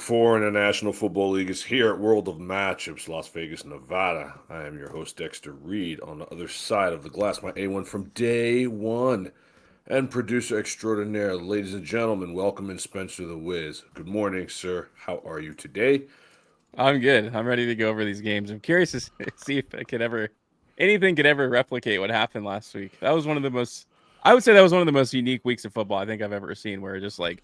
4 in the National Football League is here at World of Matchups, Las Vegas, Nevada. I am your host, Dexter Reid. On the other side of the glass, my A1 from day one and producer extraordinaire. Ladies and gentlemen, welcome in Spencer the Wiz. Good morning, sir. How are you today? I'm good. I'm ready to go over these games. I'm curious to see if anything could ever replicate what happened last week. That was one of the most, I would say that was one of the most unique weeks of football I think I've ever seen, where just like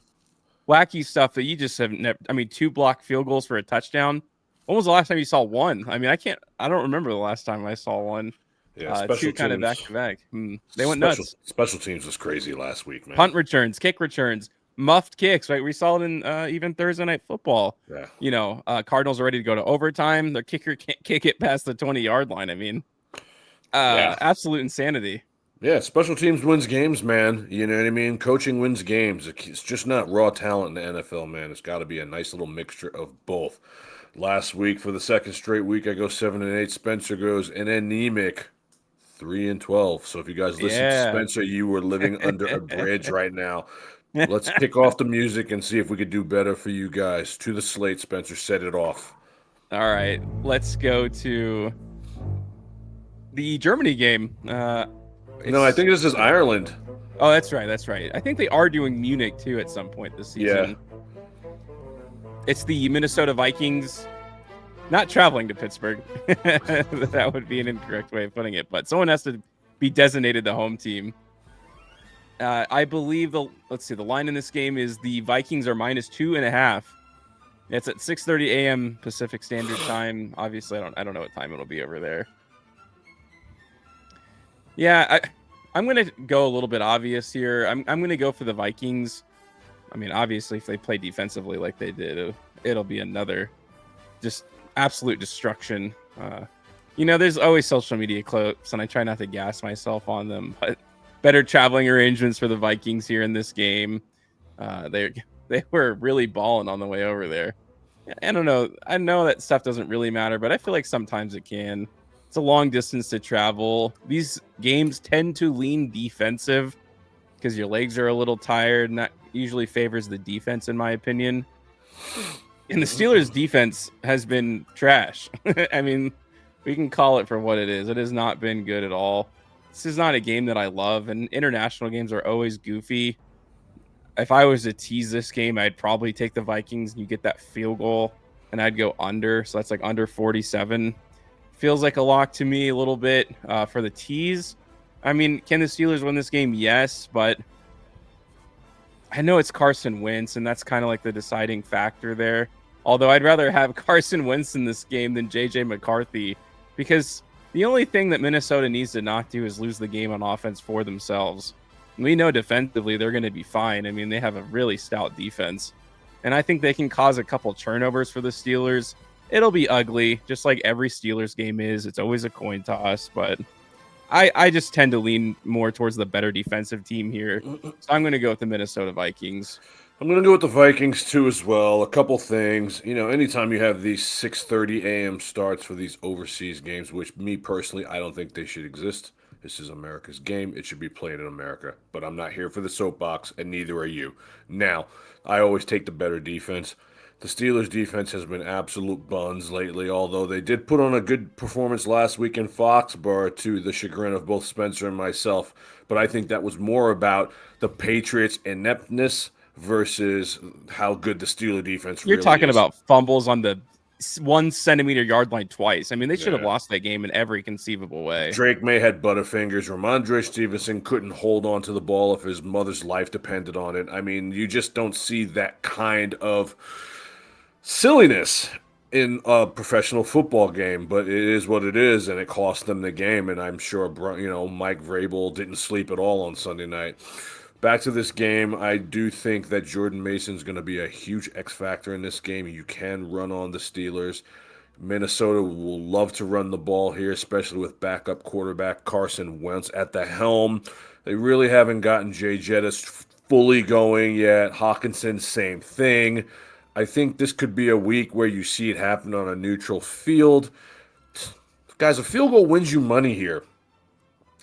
wacky stuff that you just have never, I mean, 2 block field goals for a touchdown. When was the last time you saw one? I mean, I don't remember the last time I saw one. Yeah, Two special kind of back teams. to back. They went Special nuts. special teams was crazy last week, man. Punt returns, kick returns, muffed kicks. Right, we saw it in even Thursday night football. Yeah. Cardinals are ready to go to overtime. Their kicker can't kick it past the 20-yard line. I mean, Yeah. absolute insanity. Yeah, special teams wins games, man. You know what I mean? Coaching wins games. It's just not raw talent in the NFL, man. It's got to be a nice little mixture of both. Last week, for the second straight week, I go 7-8. Spencer goes an anemic 3-12. So if you guys listen to Yeah. Spencer, you were living under a bridge right now. Let's kick off the music and see if we could do better for you guys. To the slate, Spencer. Set it off. All right, let's go to the Germany game. No, I think this is Ireland. Oh, that's right. That's right. I think they are doing Munich too at some point this season. Yeah. It's the Minnesota Vikings not traveling to Pittsburgh. That would be an incorrect way of putting it, but someone has to be designated the home team. I believe the line in this game is the Vikings are -2.5. It's at 6:30 a.m. Pacific Standard Time. Obviously, I don't know what time it'll be over there. Yeah, I'm gonna go a little bit obvious here. I'm gonna go for the Vikings. I mean, obviously, if they play defensively like they did, it'll be another just absolute destruction. There's always social media clips, and I try not to gas myself on them, but better traveling arrangements for the Vikings here in this game. They were really balling on the way over there. I don't know. I know that stuff doesn't really matter, but I feel like sometimes it can. It's a long distance to travel. These games tend to lean defensive because your legs are a little tired, and that usually favors the defense, in my opinion. And the Steelers' defense has been trash. I mean, we can call it for what it is. It has not been good at all. This is not a game that I love, and international games are always goofy. If I was to tease this game, I'd probably take the Vikings and you get that field goal, and I'd go under. So that's like under 47. Feels like a lock to me a little bit for the tease. I mean, can the Steelers win this game? Yes, but I know it's Carson Wentz, and that's kind of like the deciding factor there. Although I'd rather have Carson Wentz in this game than J.J. McCarthy, because the only thing that Minnesota needs to not do is lose the game on offense for themselves. We know defensively they're going to be fine. I mean, they have a really stout defense. And I think they can cause a couple turnovers for the Steelers. It'll be ugly, just like every Steelers game is. It's always a coin toss, but I just tend to lean more towards the better defensive team here. So I'm going to go with the Minnesota Vikings. I'm going to go with the Vikings, too, as well. A couple things. Anytime you have these 6:30 a.m. starts for these overseas games, which me personally, I don't think they should exist. This is America's game. It should be played in America. But I'm not here for the soapbox, and neither are you. Now, I always take the better defense. The Steelers' defense has been absolute buns lately, although they did put on a good performance last week in Foxborough to the chagrin of both Spencer and myself. But I think that was more about the Patriots' ineptness versus how good the Steeler defense You're really talking is. about fumbles on the 1 centimeter yard line twice. I mean, they should have Yeah. lost that game in every conceivable way. Drake May had butterfingers. Ramondre Stevenson couldn't hold on to the ball if his mother's life depended on it. I mean, you just don't see that kind of silliness in a professional football game, but it is what it is, and it cost them the game. And I'm sure, Mike Vrabel didn't sleep at all on Sunday night. Back to this game, I do think that Jordan Mason's going to be a huge X factor in this game. You can run on the Steelers. Minnesota will love to run the ball here, especially with backup quarterback Carson Wentz at the helm. They really haven't gotten Jay Jettis fully going yet. Hawkinson, same thing. I think this could be a week where you see it happen on a neutral field. Guys, a field goal wins you money here.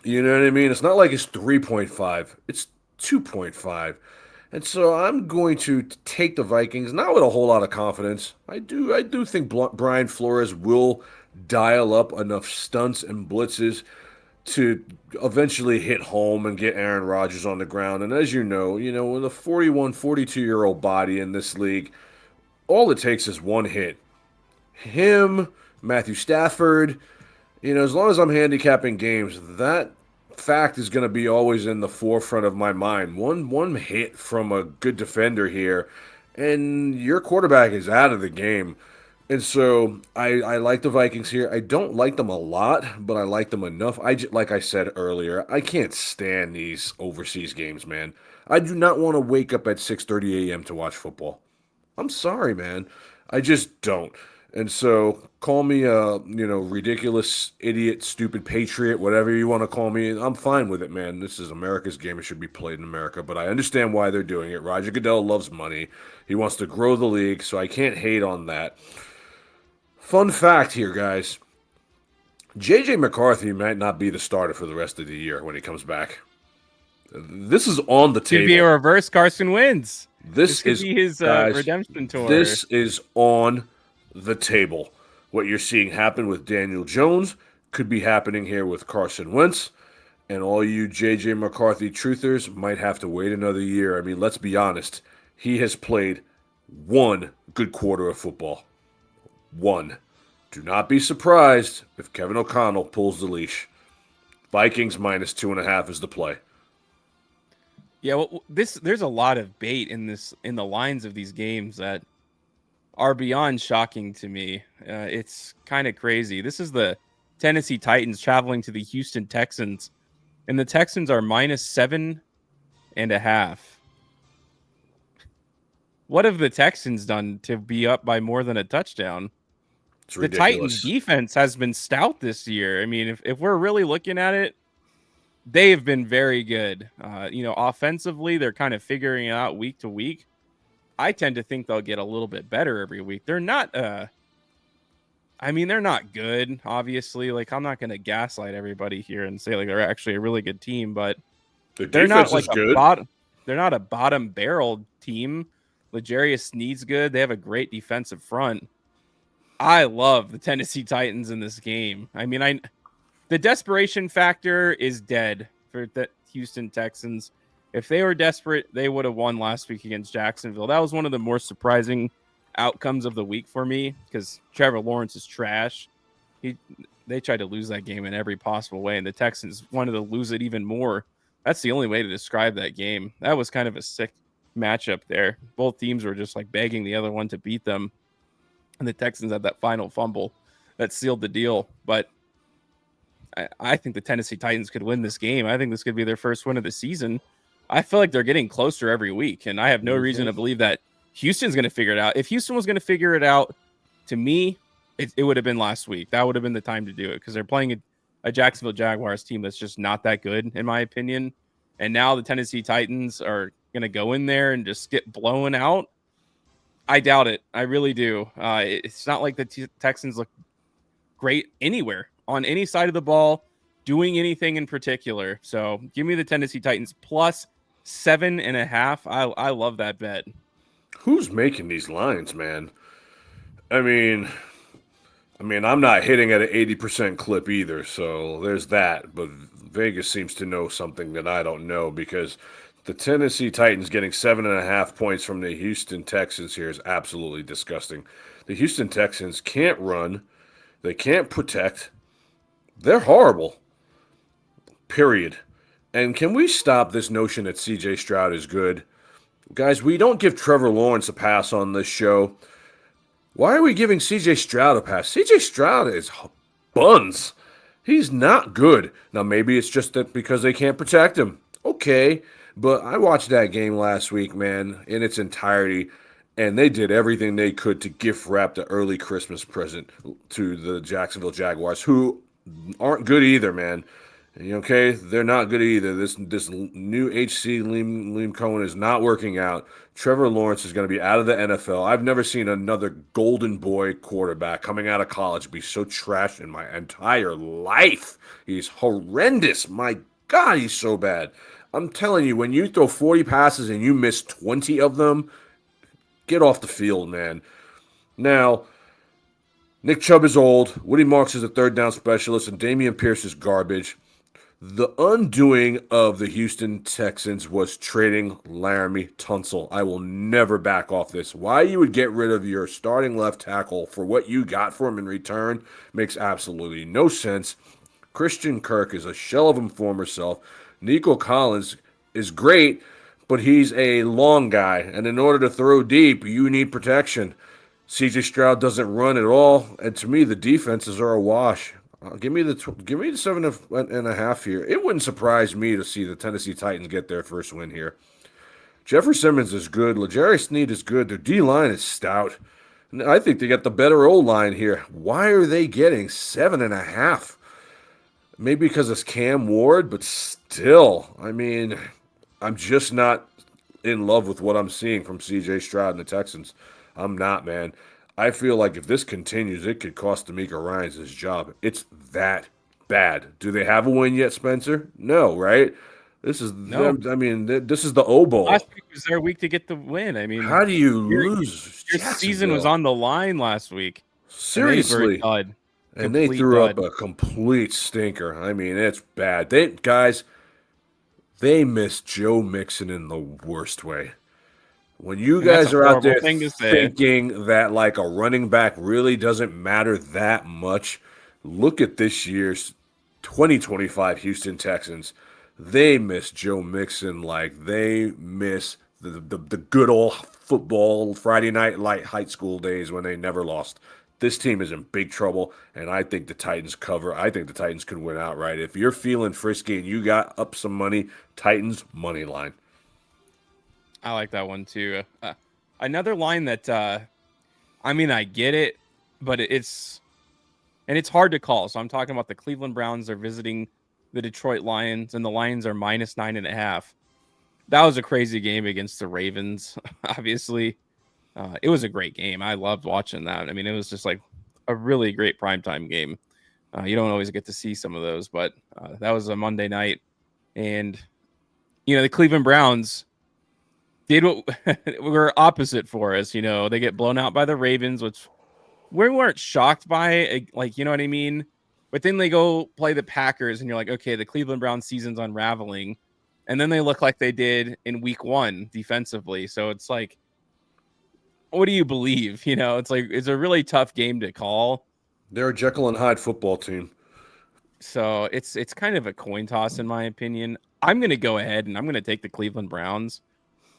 You know what I mean? It's not like it's 3.5. It's 2.5. And so I'm going to take the Vikings, not with a whole lot of confidence. I do think Brian Flores will dial up enough stunts and blitzes to eventually hit home and get Aaron Rodgers on the ground. And as you know, with a 41, 42-year-old body in this league, all it takes is one hit. Him, Matthew Stafford, as long as I'm handicapping games, that fact is going to be always in the forefront of my mind. One hit from a good defender here, and your quarterback is out of the game. And so I like the Vikings here. I don't like them a lot, but I like them enough. Like I said earlier, I can't stand these overseas games, man. I do not want to wake up at 6:30 a.m. to watch football. I'm sorry, man. I just don't. And so call me a, ridiculous, idiot, stupid patriot, whatever you want to call me. I'm fine with it, man. This is America's game. It should be played in America, but I understand why they're doing it. Roger Goodell loves money. He wants to grow the league, so I can't hate on that. Fun fact here, guys. JJ McCarthy might not be the starter for the rest of the year when he comes back. This is on the table. Could be a reverse Carson Wentz. This could is be his guys, redemption tour. This is on the table. What you're seeing happen with Daniel Jones could be happening here with Carson Wentz. And all you J.J. McCarthy truthers might have to wait another year. I mean, let's be honest. He has played one good quarter of football. One. Do not be surprised if Kevin O'Connell pulls the leash. Vikings minus 2.5 is the play. Yeah, well, there's a lot of bait in the lines of these games that are beyond shocking to me. It's kind of crazy. This is the Tennessee Titans traveling to the Houston Texans, and the Texans are minus 7.5. What have the Texans done to be up by more than a touchdown? It's the ridiculous. Titans defense has been stout this year. I mean, if we're really looking at it, they have been very good. Offensively, they're kind of figuring it out week to week. I tend to think they'll get a little bit better every week. They're not they're not good, obviously. Like, I'm not going to gaslight everybody here and say like they're actually a really good team, but they're not like good. They're not a bottom barrel team. L'Jarius Sneed's good. They have a great defensive front. I love the Tennessee Titans in this game. I mean, the desperation factor is dead for the Houston Texans. If they were desperate, they would have won last week against Jacksonville. That was one of the more surprising outcomes of the week for me because Trevor Lawrence is trash. They tried to lose that game in every possible way, and the Texans wanted to lose it even more. That's the only way to describe that game. That was kind of a sick matchup there. Both teams were just like begging the other one to beat them, and the Texans had that final fumble that sealed the deal. But I think the Tennessee Titans could win this game. I think this could be their first win of the season. I feel like they're getting closer every week, and I have no reason to believe that Houston's going to figure it out. If Houston was going to figure it out, to me, it would have been last week. That would have been the time to do it because they're playing a Jacksonville Jaguars team that's just not that good, in my opinion. And now the Tennessee Titans are going to go in there and just get blown out. I doubt it. I really do. It's not like the Texans look great anywhere on any side of the ball, doing anything in particular. So give me the Tennessee Titans plus 7.5. I love that bet. Who's making these lines, man? I mean, I'm not hitting at an 80% clip either, so there's that. But Vegas seems to know something that I don't know because the Tennessee Titans getting 7.5 points from the Houston Texans here is absolutely disgusting. The Houston Texans can't run. They can't protect. They're horrible. Period. And can we stop this notion that C.J. Stroud is good? Guys, we don't give Trevor Lawrence a pass on this show. Why are we giving C.J. Stroud a pass? C.J. Stroud is buns. He's not good. Now, maybe it's just that because they can't protect him. Okay, but I watched that game last week, man, in its entirety, and they did everything they could to gift wrap the early Christmas present to the Jacksonville Jaguars, who aren't good either, man. Okay, they're not good either. This new HC Liam Cohen is not working out. Trevor Lawrence is going to be out of the NFL. I've never seen another golden boy quarterback coming out of college be so trash in my entire life. He's horrendous. My God, he's so bad. I'm telling you, when you throw 40 passes and you miss 20 of them, get off the field, man. Now, Nick Chubb is old. Woody Marks is a third down specialist, and Damian Pierce is garbage. The undoing of the Houston Texans was trading Laramie Tunsil. I will never back off this. Why you would get rid of your starting left tackle for what you got for him in return makes absolutely no sense. Christian Kirk is a shell of his former self. Nico Collins is great, but he's a long guy, and in order to throw deep, you need protection. CJ Stroud doesn't run at all, and to me, the defenses are a wash. Give me the 7.5 here. It wouldn't surprise me to see the Tennessee Titans get their first win here. Jeffrey Simmons is good. L'Jarius Sneed is good. Their D line is stout. And I think they got the better O line here. Why are they getting 7.5? Maybe because it's Cam Ward, but still, I mean, I'm just not in love with what I'm seeing from C.J. Stroud and the Texans. I'm not, man. I feel like if this continues, it could cost D'Amico Ryans his job. It's that bad. Do they have a win yet, Spencer? No, right? This is No, them. I mean, this is the O Bowl. last week was their week to get the win. I mean, How do you your, lose? your season was Jacksonville? on the line last week, and they were a Seriously. dud, And they complete threw up dud. a complete stinker. I mean, it's bad. They missed Joe Mixon in the worst way. When you And that's guys a are out horrible there thing to say. thinking that like a running back really doesn't matter that much, look at this year's 2025 Houston Texans. They miss Joe Mixon like they miss the good old football Friday night light high school days when they never lost. This team is in big trouble, and I think the Titans cover. I think the Titans could win outright. If you're feeling frisky and you got up some money, Titans money line. I like that one too. Another line that I mean, I get it, but it's hard to call. So I'm talking about the Cleveland Browns are visiting the Detroit Lions, and the Lions are -9.5. That was a crazy game against the Ravens. Obviously, it was a great game. I loved watching that. I mean, it was just like a really great primetime game. You don't always get to see some of those, but that was a Monday night, and the Cleveland Browns did what were opposite for us. They get blown out by the Ravens, which we weren't shocked by, like, you know what I mean? But then they go play the Packers, and you're like, okay, the Cleveland Browns season's unraveling. And then they look like they did in week one defensively. So it's like, what do you believe? It's like, it's a really tough game to call. They're a Jekyll and Hyde football team. So it's kind of a coin toss, in my opinion. I'm going to go ahead and I'm going to take the Cleveland Browns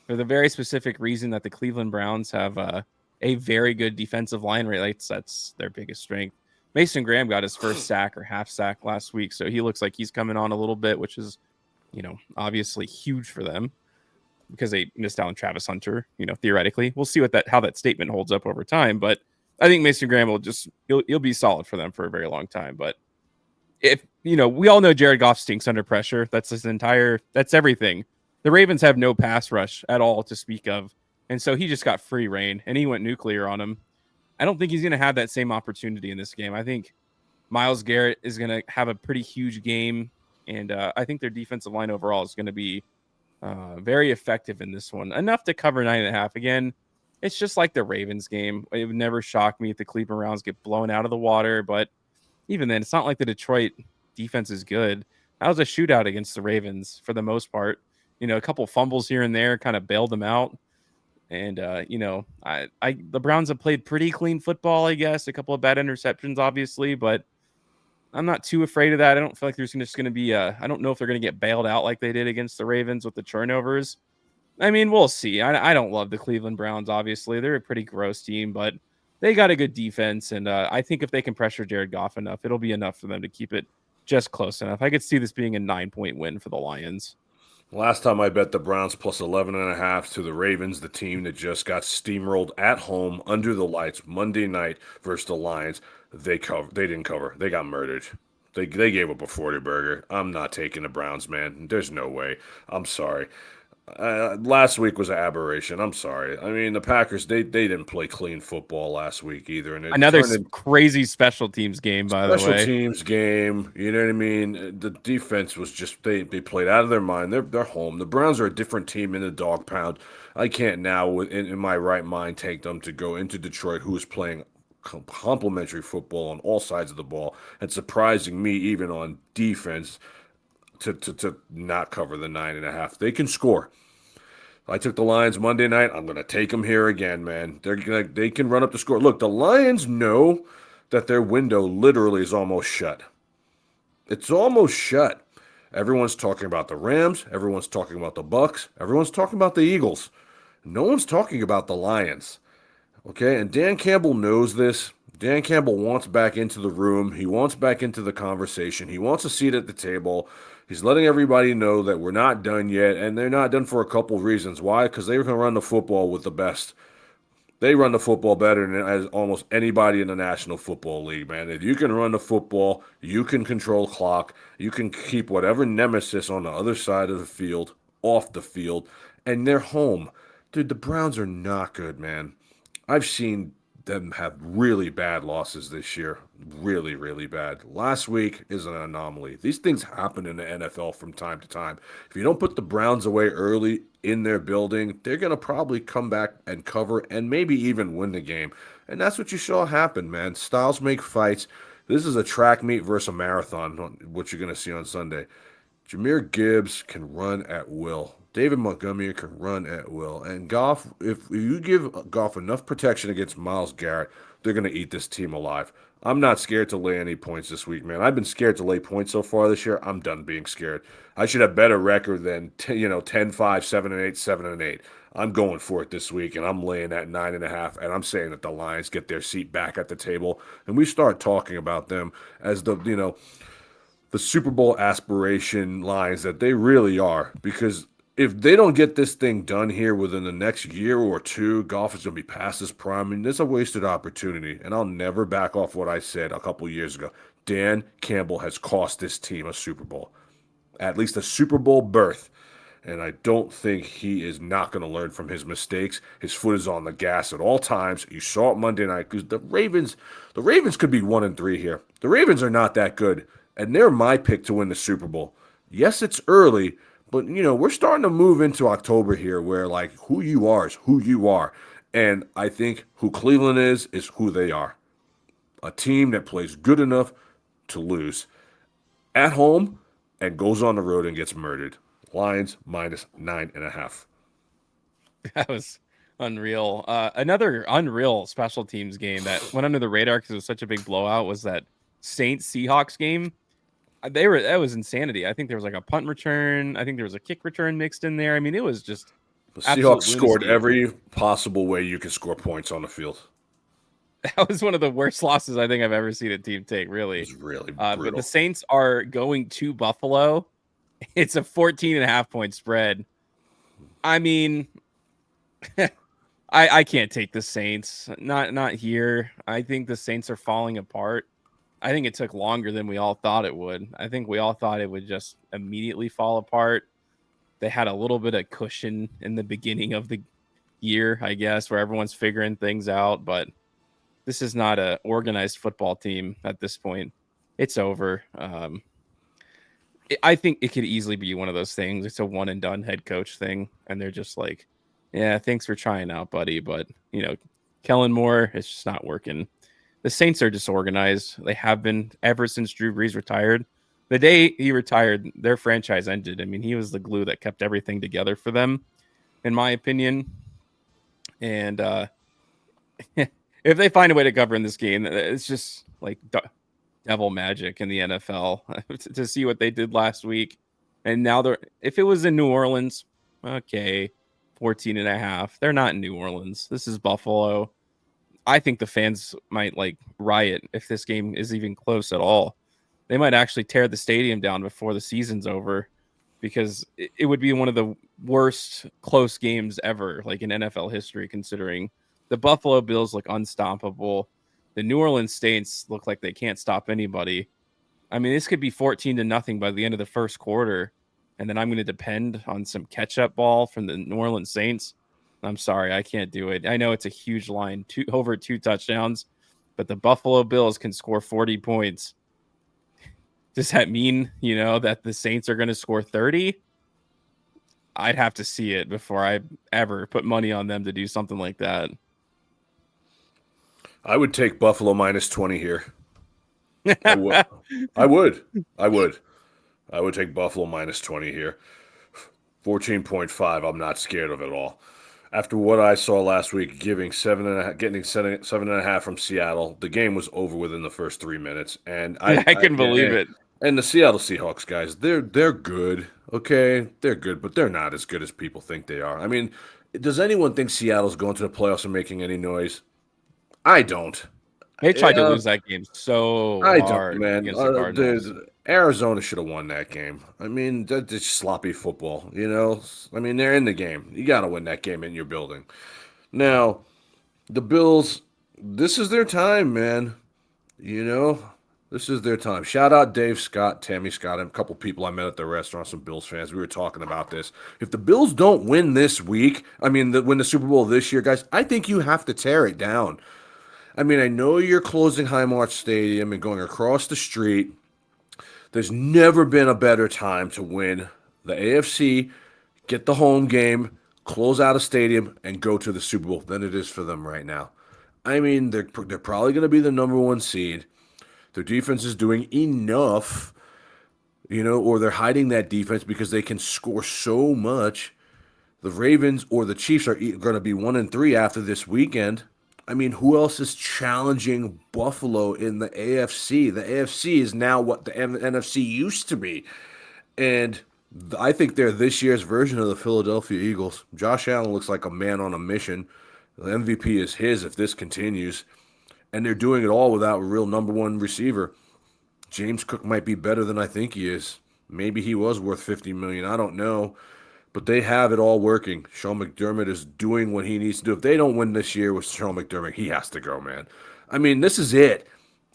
for the very specific reason that the Cleveland Browns have a very good defensive line rate. That's their biggest strength. Mason Graham got his first sack or half sack last week, so he looks like he's coming on a little bit, which is, obviously huge for them because they missed out on Travis Hunter. Theoretically, we'll see how that statement holds up over time. But I think Mason Graham he'll be solid for them for a very long time. But if we all know Jared Goff stinks under pressure. That's everything. The Ravens have no pass rush at all to speak of. And so he just got free reign and he went nuclear on him. I don't think he's going to have that same opportunity in this game. I think Myles Garrett is going to have a pretty huge game. And I think their defensive line overall is going to be very effective in this one. Enough to cover 9.5. Again, it's just like the Ravens game. It would never shock me if the Cleveland Browns get blown out of the water. But even then, it's not like the Detroit defense is good. That was a shootout against the Ravens for the most part. A couple fumbles here and there kind of bailed them out. And, the Browns have played pretty clean football, I guess. A couple of bad interceptions, obviously, but I'm not too afraid of that. I don't feel like there's just going to be I don't know if they're going to get bailed out like they did against the Ravens with the turnovers. I mean, we'll see. I don't love the Cleveland Browns, obviously. They're a pretty gross team, but they got a good defense. And I think if they can pressure Jared Goff enough, it'll be enough for them to keep it just close enough. I could see this being a 9-point win for the Lions. Last time I bet the Browns plus 11.5 to the Ravens, the team that just got steamrolled at home under the lights Monday night versus the Lions. They didn't cover. They got murdered. They gave up a 40 burger. I'm not taking the Browns, man. There's no way. I'm sorry. Last week was an aberration. I'm sorry. I mean, the Packers they didn't play clean football last week either, and it Another turned into crazy special teams game, by the special way. teams game. You know what I mean? The defense was just they played out of their mind. They're home. The Browns are a different team in the dog pound. I can't now, in my right mind, take them to go into Detroit, who is playing complimentary football on all sides of the ball, and surprising me even on defense to not cover the 9.5. They can score. I took the Lions Monday night. I'm gonna take them here again, man. They can run up the score. Look, the Lions know that their window literally is almost shut. It's almost shut. Everyone's talking about the Rams. Everyone's talking about the Bucks. Everyone's talking about the Eagles. No one's talking about the Lions. Okay, and Dan Campbell knows this. Dan Campbell wants back into the room. He wants back into the conversation. He wants a seat at the table. He's letting everybody know that we're not done yet, and they're not done for a couple of reasons. Why? Because they can run the football with the best. They run the football better than as almost anybody in the National Football League, man. If you can run the football, you can control clock. You can keep whatever nemesis on the other side of the field off the field, and they're home. Dude, the Browns are not good, man. I've seen them have really bad losses this year. Really, really bad. Last week is an anomaly. These things happen in the NFL from time to time. If you don't put the Browns away early in their building, they're going to probably come back and cover and maybe even win the game. And that's what you saw happen, man. Styles make fights. This is a track meet versus a marathon, what you're going to see on Sunday. Jahmyr Gibbs can run at will. David Montgomery can run at will. And Goff, if you give Goff enough protection against Myles Garrett, they're going to eat this team alive. I'm not scared to lay any points this week, man. I've been scared to lay points so far this year. I'm done being scared. I should have better record than 10-5, 7-8, 7-8. I'm going for it this week, and I'm laying at 9.5, and I'm saying that the Lions get their seat back at the table, and we start talking about them as the Super Bowl aspiration lines that they really are. Because if they don't get this thing done here within the next year or two, Goff is going to be past his prime. I mean, it's a wasted opportunity. And I'll never back off what I said a couple years ago. Dan Campbell has cost this team a Super Bowl, at least a Super Bowl berth. And I don't think he is not going to learn from his mistakes. His foot is on the gas at all times. You saw it Monday night because the Ravens could be 1-3 here. The Ravens are not that good, and they're my pick to win the Super Bowl. Yes, it's early, but we're starting to move into October here, where like who you are is who you are, and I think who Cleveland is who they are. A team that plays good enough to lose at home and goes on the road and gets murdered. Lions minus 9.5. That was unreal. Another unreal special teams game that went under the radar because it was such a big blowout was that Saints Seahawks game. That was insanity. I think there was like a punt return. I think there was a kick return mixed in there. I mean, it was just The absolute Seahawks scored lunacy. every possible way you could score points on the field. That was one of the worst losses I think I've ever seen a team take, It really. was really But the brutal. Saints are going to Buffalo. It's a 14.5-point spread. I mean, I can't take the Saints. Not here. I think the Saints are falling apart. I think it took longer than we all thought it would. I think we all thought it would just immediately fall apart. They had a little bit of cushion in the beginning of the year, I guess, where everyone's figuring things out, but this is not a organized football team at this point. It's over. I think it could easily be one of those things. It's a one and done head coach thing, and they're just like, "Yeah, thanks for trying out, buddy." But Kellen Moore, it's just not working. The Saints are disorganized. They have been ever since Drew Brees retired. The day he retired, their franchise ended. I mean, he was the glue that kept everything together for them, in my opinion. And if they find a way to cover in this game, it's just like devil magic in the NFL to see what they did last week. And now if it was in New Orleans, okay, 14.5. They're not in New Orleans. This is Buffalo. I think the fans might like riot if this game is even close at all. They might actually tear the stadium down before the season's over because it would be one of the worst close games ever, like in NFL history, considering the Buffalo Bills look unstoppable. The New Orleans Saints look like they can't stop anybody. I mean, this could be 14-0 by the end of the first quarter, and then I'm going to depend on some catch-up ball from the New Orleans Saints. I'm sorry, I can't do it. I know it's a huge line, over 2 touchdowns, but the Buffalo Bills can score 40 points. Does that mean, that the Saints are going to score 30? I'd have to see it before I ever put money on them to do something like that. I would take Buffalo minus 20 here. I would. I would take Buffalo minus 20 here. 14.5, I'm not scared of it at all. After what I saw last week, getting 7.5 from Seattle, the game was over within the first 3 minutes, and I can believe it. And the Seattle Seahawks guys, they're good, okay, they're good, but they're not as good as people think they are. I mean, does anyone think Seattle's going to the playoffs and making any noise? I don't. They tried to lose that game so hard man. against the Cardinals. Arizona should have won that game. I mean, that's just sloppy football, I mean, they're in the game. You got to win that game in your building. Now, the Bills, this is their time, man. This is their time. Shout out Dave Scott, Tammy Scott, and a couple people I met at the restaurant, some Bills fans. We were talking about this. If the Bills don't win this week, win the Super Bowl this year, guys, I think you have to tear it down. I mean, I know you're closing Highmark Stadium and going across the street. There's never been a better time to win the AFC, get the home game, close out a stadium, and go to the Super Bowl than it is for them right now. I mean, they're probably going to be the number 1 seed. Their defense is doing enough, or they're hiding that defense because they can score so much. The Ravens or the Chiefs are going to be 1-3 after this weekend. I mean, who else is challenging Buffalo in the AFC? The AFC is now what the NFC used to be. And I think they're this year's version of the Philadelphia Eagles. Josh Allen looks like a man on a mission. The MVP is his if this continues. And they're doing it all without a real number 1 receiver. James Cook might be better than I think he is. Maybe he was worth $50 million. I don't know. But they have it all working. Sean McDermott is doing what he needs to do. If they don't win this year with Sean McDermott, he has to go, man. I mean, this is it.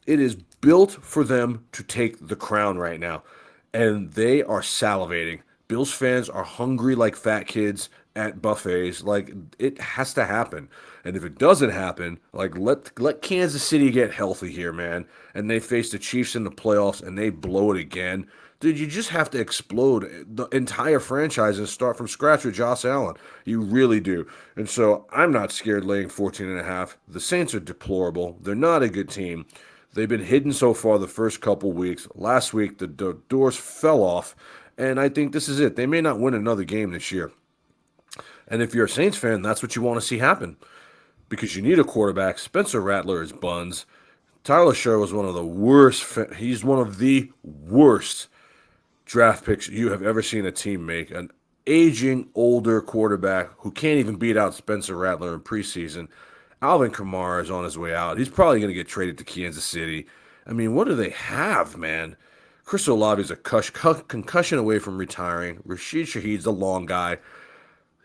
It is built for them to take the crown right now. And they are salivating. Bills fans are hungry like fat kids at buffets. Like, it has to happen. And if it doesn't happen, like, let Kansas City get healthy here, man. And they face the Chiefs in the playoffs and they blow it again. Dude, you just have to explode the entire franchise and start from scratch with Josh Allen. You really do. And so I'm not scared laying 14.5. The Saints are deplorable. They're not a good team. They've been hidden so far the first couple weeks. Last week, the doors fell off. And I think this is it. They may not win another game this year. And if you're a Saints fan, that's what you want to see happen. Because you need a quarterback. Spencer Rattler is buns. Tyler Sher was one of the worst. He's one of the worst draft picks you have ever seen a team make. An aging, older quarterback who can't even beat out Spencer Rattler in preseason. Alvin Kamara is on his way out. He's probably going to get traded to Kansas City. I mean, what do they have, man? Chris Olave is a concussion away from retiring. Rashid Shaheed's the long guy.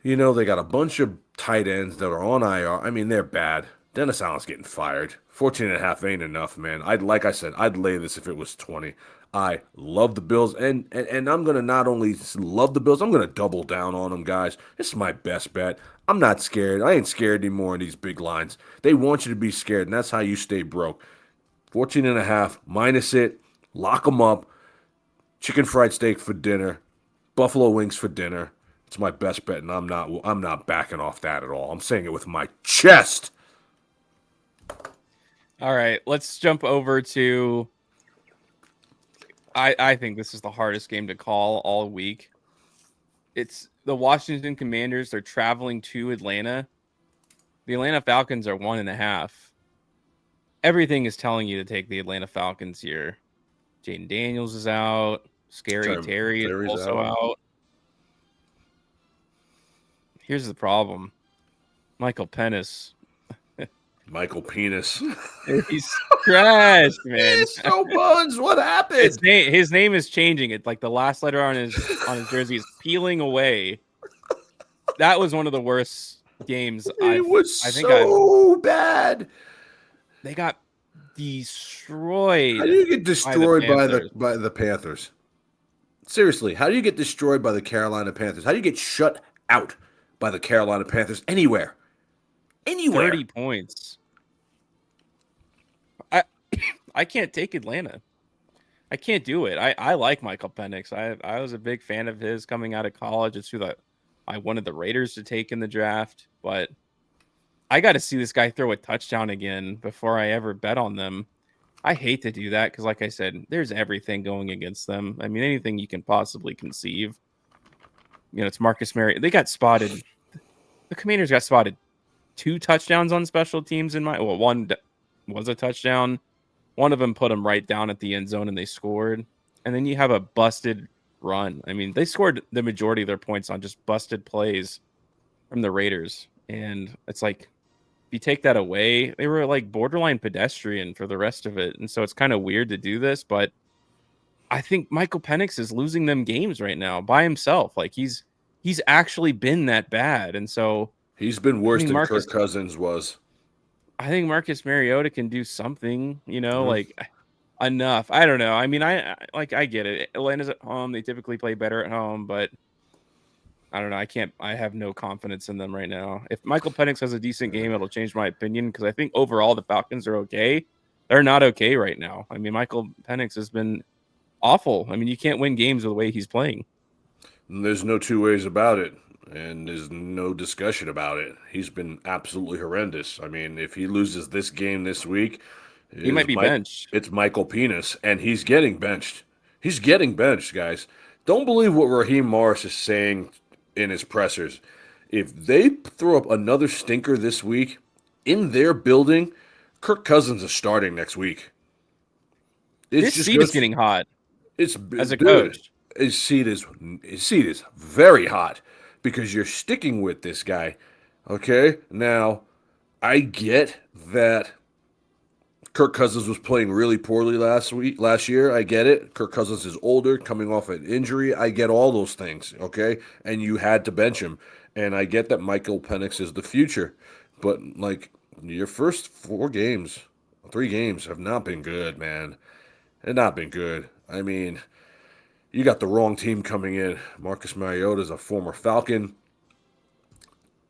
They got a bunch of tight ends that are on IR. I mean, they're bad. Dennis Allen's getting fired. 14.5 ain't enough, man. Like I said, I'd lay this if it was 20. I love the Bills, and I'm going to not only love the Bills, I'm going to double down on them, guys. This is my best bet. I'm not scared. I ain't scared anymore in these big lines. They want you to be scared, and that's how you stay broke. 14.5, minus it, lock them up, chicken fried steak for dinner, buffalo wings for dinner. It's my best bet, and I'm not backing off that at all. I'm saying it with my chest. All right, let's jump over to I think this is the hardest game to call all week. It's the Washington Commanders. They're traveling to Atlanta. The Atlanta Falcons are 1.5. Everything is telling you to take the Atlanta Falcons here. Jaden Daniels is out. Terry is also out. Here's the problem. Michael Penis. He's trash, man. He's so buns. What happened? His name is changing. It like the last letter on his jersey is peeling away. That was one of the worst games. It was so bad. They got destroyed. How do you get destroyed by the Panthers? Seriously, how do you get destroyed by the Carolina Panthers? How do you get shut out by the Carolina Panthers anywhere? Anywhere. 30 points. I I can't take Atlanta. I can't do it. I like Michael Penix. I was a big fan of his coming out of college. It's who that I wanted the Raiders to take in the draft, but I got to see this guy throw a touchdown again before I ever bet on them. I hate to do that because, like I said, there's everything going against them. I mean, anything you can possibly conceive. It's Marcus Mariota. They got spotted. The Commanders got spotted 2 touchdowns on special teams one was a touchdown. One of them put them right down at the end zone and they scored. And then you have a busted run. I mean, they scored the majority of their points on just busted plays from the Raiders. And it's like, if you take that away, they were like borderline pedestrian for the rest of it. And so it's kind of weird to do this, but I think Michael Penix is losing them games right now by himself. Like he's actually been that bad. And so he's been worse than Kirk Cousins was. I think Marcus Mariota can do something, like enough. I don't know. I mean, I get it. Atlanta's at home. They typically play better at home, but I don't know. I have no confidence in them right now. If Michael Penix has a decent game, it'll change my opinion because I think overall the Falcons are okay. They're not okay right now. I mean, Michael Penix has been awful. I mean, you can't win games with the way he's playing. There's no two ways about it. And there's no discussion about it. He's been absolutely horrendous. I mean, if he loses this game this week, he might be benched. It's Michael Penis, and he's getting benched. He's getting benched, guys. Don't believe what Raheem Morris is saying in his pressers. If they throw up another stinker this week in their building, Kirk Cousins is starting next week. This seat is getting hot. It's as a coach. His seat is very hot. Because you're sticking with this guy, okay? Now, I get that Kirk Cousins was playing really poorly last year. I get it. Kirk Cousins is older, coming off an injury. I get all those things, okay? And you had to bench him. And I get that Michael Penix is the future. But, like, your first 3 games have not been good, man. They've not been good. I mean, you got the wrong team coming in. Marcus Mariota is a former Falcon.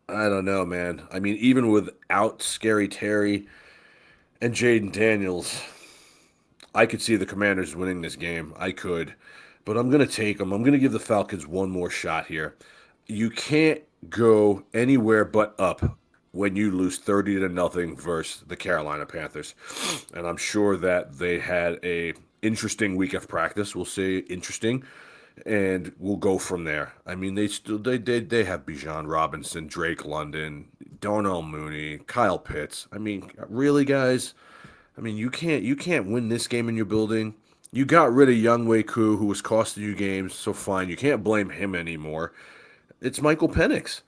I don't know, man. I mean, even without Scary Terry and Jaden Daniels, I could see the Commanders winning this game. I could. But I'm going to take them. I'm going to give the Falcons one more shot here. You can't go anywhere but up when you lose 30-0 versus the Carolina Panthers. And I'm sure that they had a interesting week of practice. We'll say interesting, and we'll go from there. I mean, they have Bijan Robinson, Drake London, Darnell Mooney, Kyle Pitts. I mean, really, guys? I mean, you can't win this game in your building. You got rid of Younghoe Koo, who was costing you games, so fine. You can't blame him anymore. It's Michael Penix.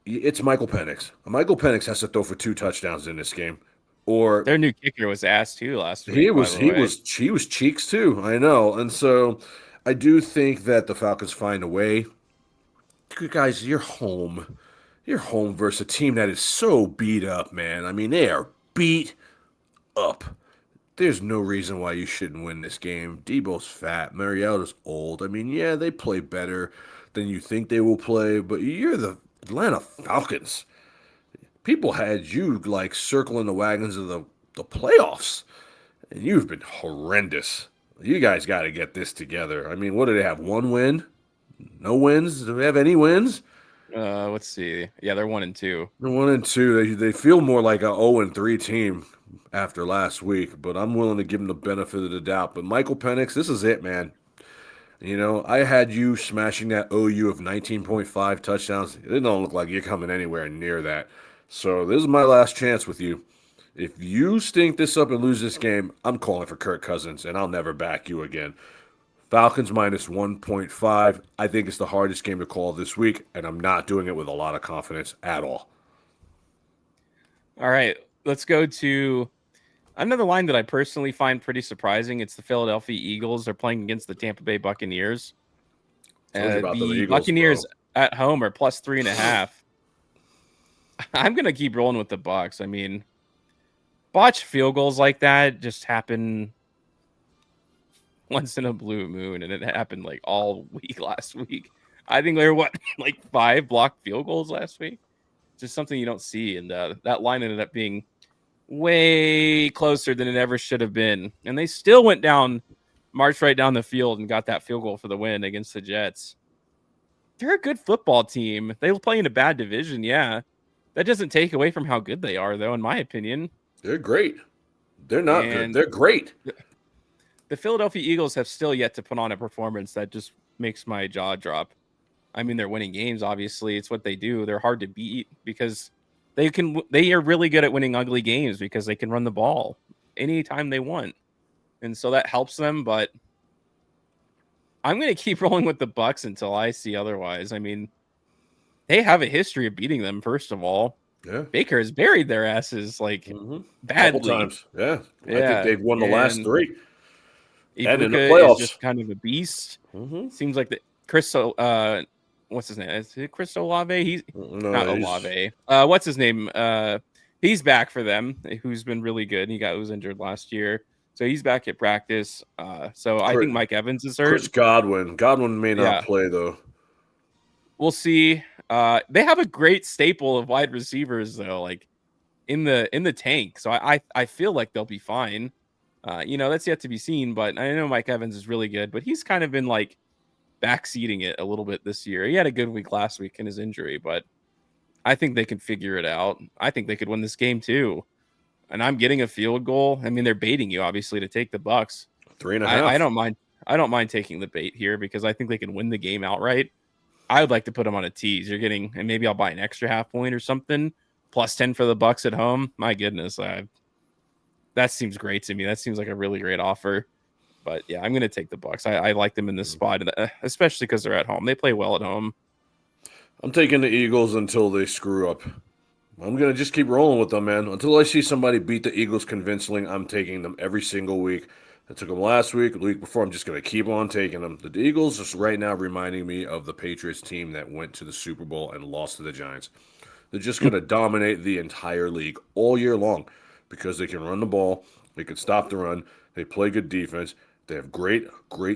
It's Michael Penix. Michael Penix has to throw for 2 touchdowns in this game. Or their new kicker was ass too last week. He was cheeks too. I know. And so I do think that the Falcons find a way. Guys, you're home. You're home versus a team that is so beat up, man. I mean, they are beat up. There's no reason why you shouldn't win this game. Debo's fat. Mariota's old. I mean, yeah, they play better than you think they will play, but you're the Atlanta Falcons. People had you, like, circling the wagons of the playoffs, and you've been horrendous. You guys got to get this together. I mean, what do they have? 1 win? No wins? Do they have any wins? Let's see. Yeah, they're 1-2. They're 1-2. They feel more like a 0-3 team after last week, but I'm willing to give them the benefit of the doubt. But Michael Penix, this is it, man. You know, I had you smashing that OU of 19.5 touchdowns. It don't look like you're coming anywhere near that. So this is my last chance with you. If you stink this up and lose this game, I'm calling for Kirk Cousins, and I'll never back you again. Falcons minus 1.5. I think it's the hardest game to call this week, and I'm not doing it with a lot of confidence at all. All right, let's go to another line that I personally find pretty surprising. It's the Philadelphia Eagles. They're playing against the Tampa Bay Buccaneers. The Eagles, Buccaneers at home are plus 3.5. I'm going to keep rolling with the Bucs. I mean, botched field goals like that just happen once in a blue moon, and it happened like all week last week. I think there were like 5 blocked field goals last week. Just something you don't see, and that line ended up being way closer than it ever should have been, and they still marched right down the field and got that field goal for the win against the Jets. They're a good football team. They play in a bad division, yeah. That doesn't take away from how good they are, though, in my opinion. They're great. They're not good. And They're great. the Philadelphia Eagles have still yet to put on a performance that just makes my jaw drop. I mean, they're winning games, obviously. It's what they do. They're hard to beat because they are really good at winning ugly games because they can run the ball anytime they want. And so that helps them, but I'm going to keep rolling with the Bucs until I see otherwise. I mean, they have a history of beating them, first of all. Yeah. Baker has buried their asses like badly. Couple times. Yeah. I think they've won the last 3. And in the Ibuka playoffs. is just kind of a beast. Seems like the Chris what's his name? Is it Chris Olave? He's not Olave. What's his name? He's back for them, who's been really good. He was injured last year. So he's back at practice. So I think Mike Evans is hurt. Chris Godwin. Godwin may not play, though. We'll see. They have a great staple of wide receivers, though, like in the tank. So I feel like they'll be fine. That's yet to be seen. But I know Mike Evans is really good. But he's kind of been like backseating it a little bit this year. He had a good week last week in his injury, but I think they can figure it out. I think they could win this game too. And I'm getting a field goal. I mean, they're baiting you obviously to take the Bucs. 3.5. I don't mind. I don't mind taking the bait here because I think they can win the game outright. I would like to put them on a tease. You're getting, and maybe I'll buy an extra half point or something. Plus 10 for the Bucs at home. My goodness, that seems great to me. That seems like a really great offer. But yeah, I'm going to take the Bucs. I like them in this spot, especially because they're at home. They play well at home. I'm taking the Eagles until they screw up. I'm going to just keep rolling with them, man. Until I see somebody beat the Eagles convincingly, I'm taking them every single week. I took them last week, the week before. I'm just going to keep on taking them. The Eagles is right now reminding me of the Patriots team that went to the Super Bowl and lost to the Giants. They're just going to dominate the entire league all year long because they can run the ball, they can stop the run, they play good defense, they have great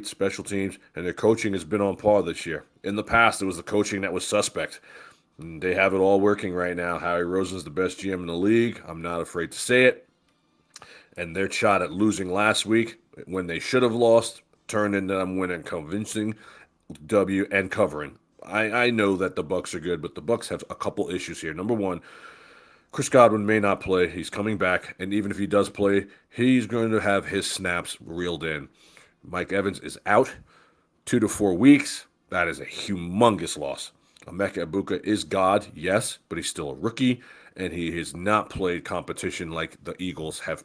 special teams, and their coaching has been on par this year. In the past, it was the coaching that was suspect. And they have it all working right now. Howie Roseman's the best GM in the league. I'm not afraid to say it. And their shot at losing last week, when they should have lost, turned into them winning convincing W and covering. I know that the Bucs are good, but the Bucs have a couple issues here. Number one, Chris Godwin may not play. He's coming back, and even if he does play, he's going to have his snaps reeled in. Mike Evans is out 2 to 4 weeks. That is a humongous loss. Emeka Egbuka is God, yes, but he's still a rookie, and he has not played competition like the Eagles have,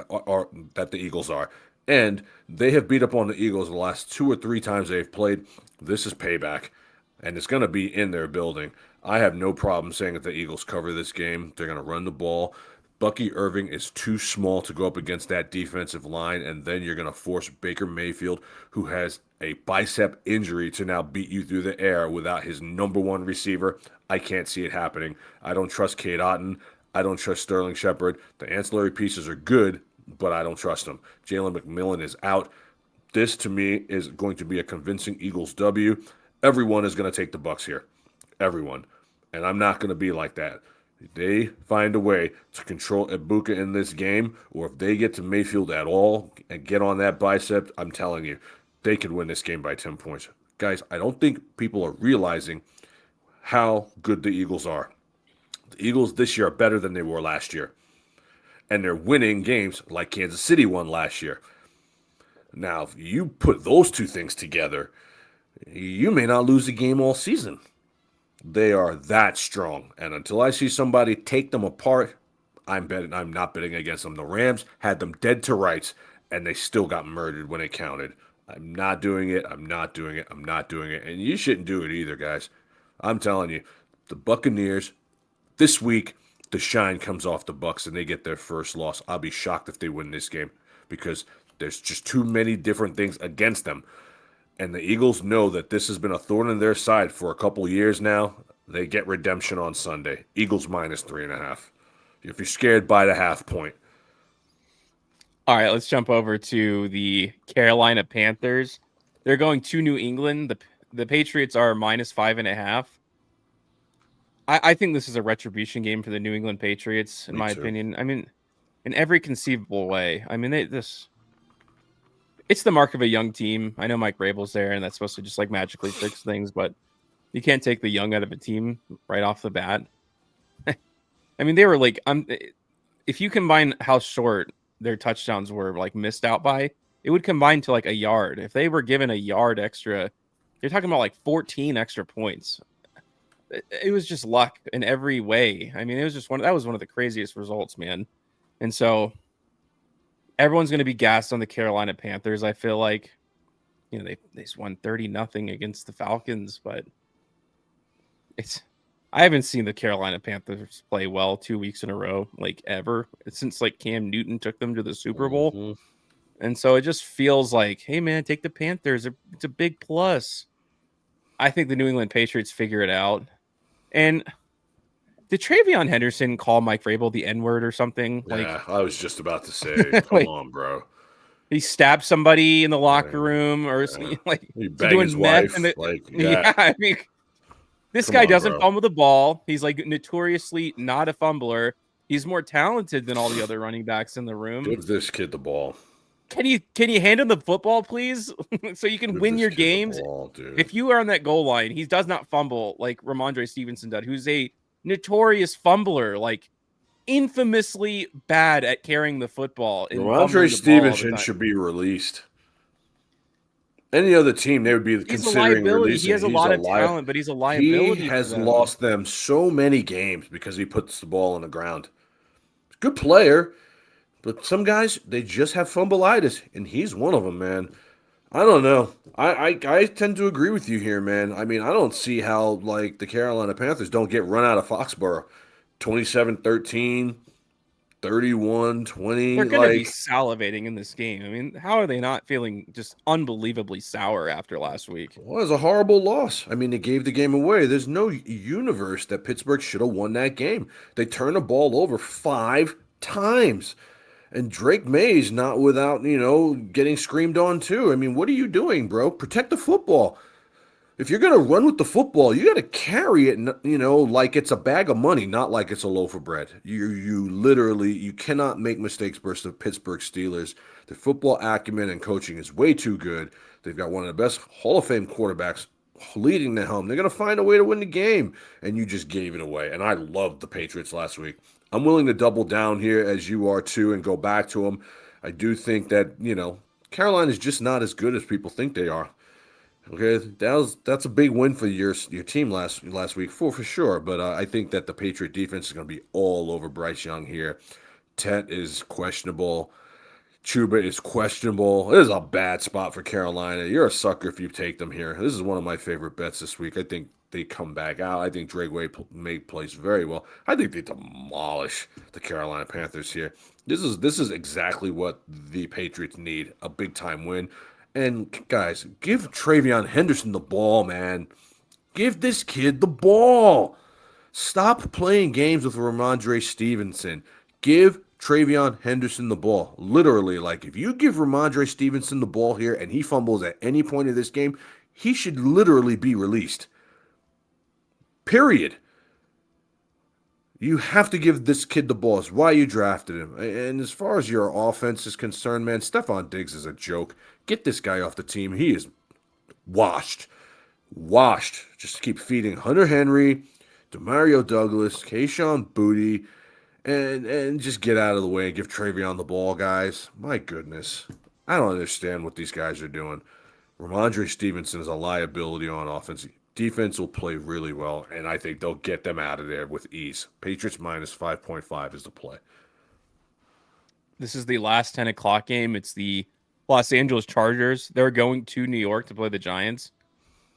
or that the Eagles are. And they have beat up on the Eagles the last 2 or 3 times they've played. This is payback, and it's going to be in their building. I have no problem saying that the Eagles cover this game. They're going to run the ball. Bucky Irving is too small to go up against that defensive line, and then you're going to force Baker Mayfield, who has a bicep injury, to now beat you through the air without his number one receiver. I can't see it happening. I don't trust Cade Otton. I don't trust Sterling Shepard. The ancillary pieces are good, but I don't trust them. Jalen McMillan is out. This, to me, is going to be a convincing Eagles W. Everyone is going to take the Bucs here. Everyone. And I'm not going to be like that. If they find a way to control Egbuka in this game, or if they get to Mayfield at all and get on that bicep, I'm telling you, they could win this game by 10 points. Guys, I don't think people are realizing how good the Eagles are. The Eagles this year are better than they were last year. And they're winning games like Kansas City won last year. Now, if you put those two things together, you may not lose a game all season. They are that strong. And until I see somebody take them apart, I'm not betting against them. The Rams had them dead to rights, and they still got murdered when it counted. I'm not doing it. I'm not doing it. I'm not doing it. And you shouldn't do it either, guys. I'm telling you, the Buccaneers, this week, the shine comes off the Bucs and they get their first loss. I'll be shocked if they win this game because there's just too many different things against them. And the Eagles know that this has been a thorn in their side for a couple years now. They get redemption on Sunday. Eagles minus 3.5. If you're scared, buy the half point. All right, let's jump over to the Carolina Panthers. They're going to New England. The Patriots are -5.5. I think this is a retribution game for the New England Patriots, in Me my too. opinion. I mean, in every conceivable way. I mean, it's the mark of a young team. I know Mike Vrabel's there, and that's supposed to just like magically fix things, but you can't take the young out of a team right off the bat. I mean, they were like, if you combine how short their touchdowns were like missed out by, it would combine to like a yard. If they were given a yard extra, you're talking about like 14 extra points. It was just luck in every way. I mean, it was just that was one of the craziest results, man. And so everyone's going to be gassed on the Carolina Panthers. I feel like, they won 30-0 against the Falcons, but I haven't seen the Carolina Panthers play well 2 weeks in a row, like ever, since like Cam Newton took them to the Super Bowl. Mhm. And so it just feels like, hey man, take the Panthers. It's a big plus. I think the New England Patriots figure it out. And did Travion Henderson call Mike Vrabel the N-word or something? Yeah, I was just about to say, come Like on, bro. he stabbed somebody in the locker Yeah, room, or yeah. like He is he bang his doing meth? wife, like, yeah. Yeah, I mean, this Come guy on, doesn't bro. fumble the ball. He's like notoriously not a fumbler. He's more talented than all the other running backs in the room. Give this kid the ball. Can you hand him the football, please, so you can Give win this your kid the games? ball, dude. If you are on that goal line, he does not fumble like Ramondre Stevenson did, who's a notorious fumbler, like infamously bad at carrying the football and Ramondre fumbling the ball all the Stevenson time. should be released. Any other team, they would be He's a considering liability. He releasing. has a He's lot a of liar. talent, but he's a He liability for has them. lost them so many games because he puts the ball on the ground. Good player, but some guys, they just have fumbleitis, and he's one of them, man. I don't know. I tend to agree with you here, man. I mean, I don't see how, like, the Carolina Panthers don't get run out of Foxborough. 27-13, 31-20. They're going to be Like, salivating in this game. I mean, how are they not feeling just unbelievably sour after last week? well, it was a horrible loss. I mean, they gave the game away. There's no universe that Pittsburgh should have won that game. They turned the ball over 5 times. And Drake May's not without, getting screamed on too. I mean, what are you doing, bro? Protect the football. If you're going to run with the football, you got to carry it, like it's a bag of money, not like it's a loaf of bread. You literally, you cannot make mistakes versus the Pittsburgh Steelers. The football acumen and coaching is way too good. They've got one of the best Hall of Fame quarterbacks leading the helm. They're going to find a way to win the game, and you just gave it away. And I loved the Patriots last week. I'm willing to double down here as you are too and go back to them. I do think that, Carolina is just not as good as people think they are. Okay, that's a big win for your team last week for sure. But I think that the Patriot defense is going to be all over Bryce Young here. Tet is questionable. Chuba is questionable. It is a bad spot for Carolina. You're a sucker if you take them here. This is one of my favorite bets this week. I think they come back out. I think Drake May plays very well. I think they demolish the Carolina Panthers here. This is exactly what the Patriots need. A big time win. And guys, give Travion Henderson the ball, man. Give this kid the ball. Stop playing games with Ramondre Stevenson. Give Travion Henderson the ball. Literally, like if you give Ramondre Stevenson the ball here and he fumbles at any point of this game, he should literally be released. Period. You have to give this kid the ball. It's why you drafted him. And as far as your offense is concerned, man, Stephon Diggs is a joke. Get this guy off the team. He is washed. Washed. Just keep feeding Hunter Henry, Demario Douglas, Kayshon Boutte, and just get out of the way and give Travion the ball, guys. My goodness. I don't understand what these guys are doing. Ramondre Stevenson is a liability on offense. Defense will play really well, and I think they'll get them out of there with ease. Patriots -5.5 is the play. This is the last 10 o'clock game. It's the Los Angeles Chargers. They're going to New York to play the Giants.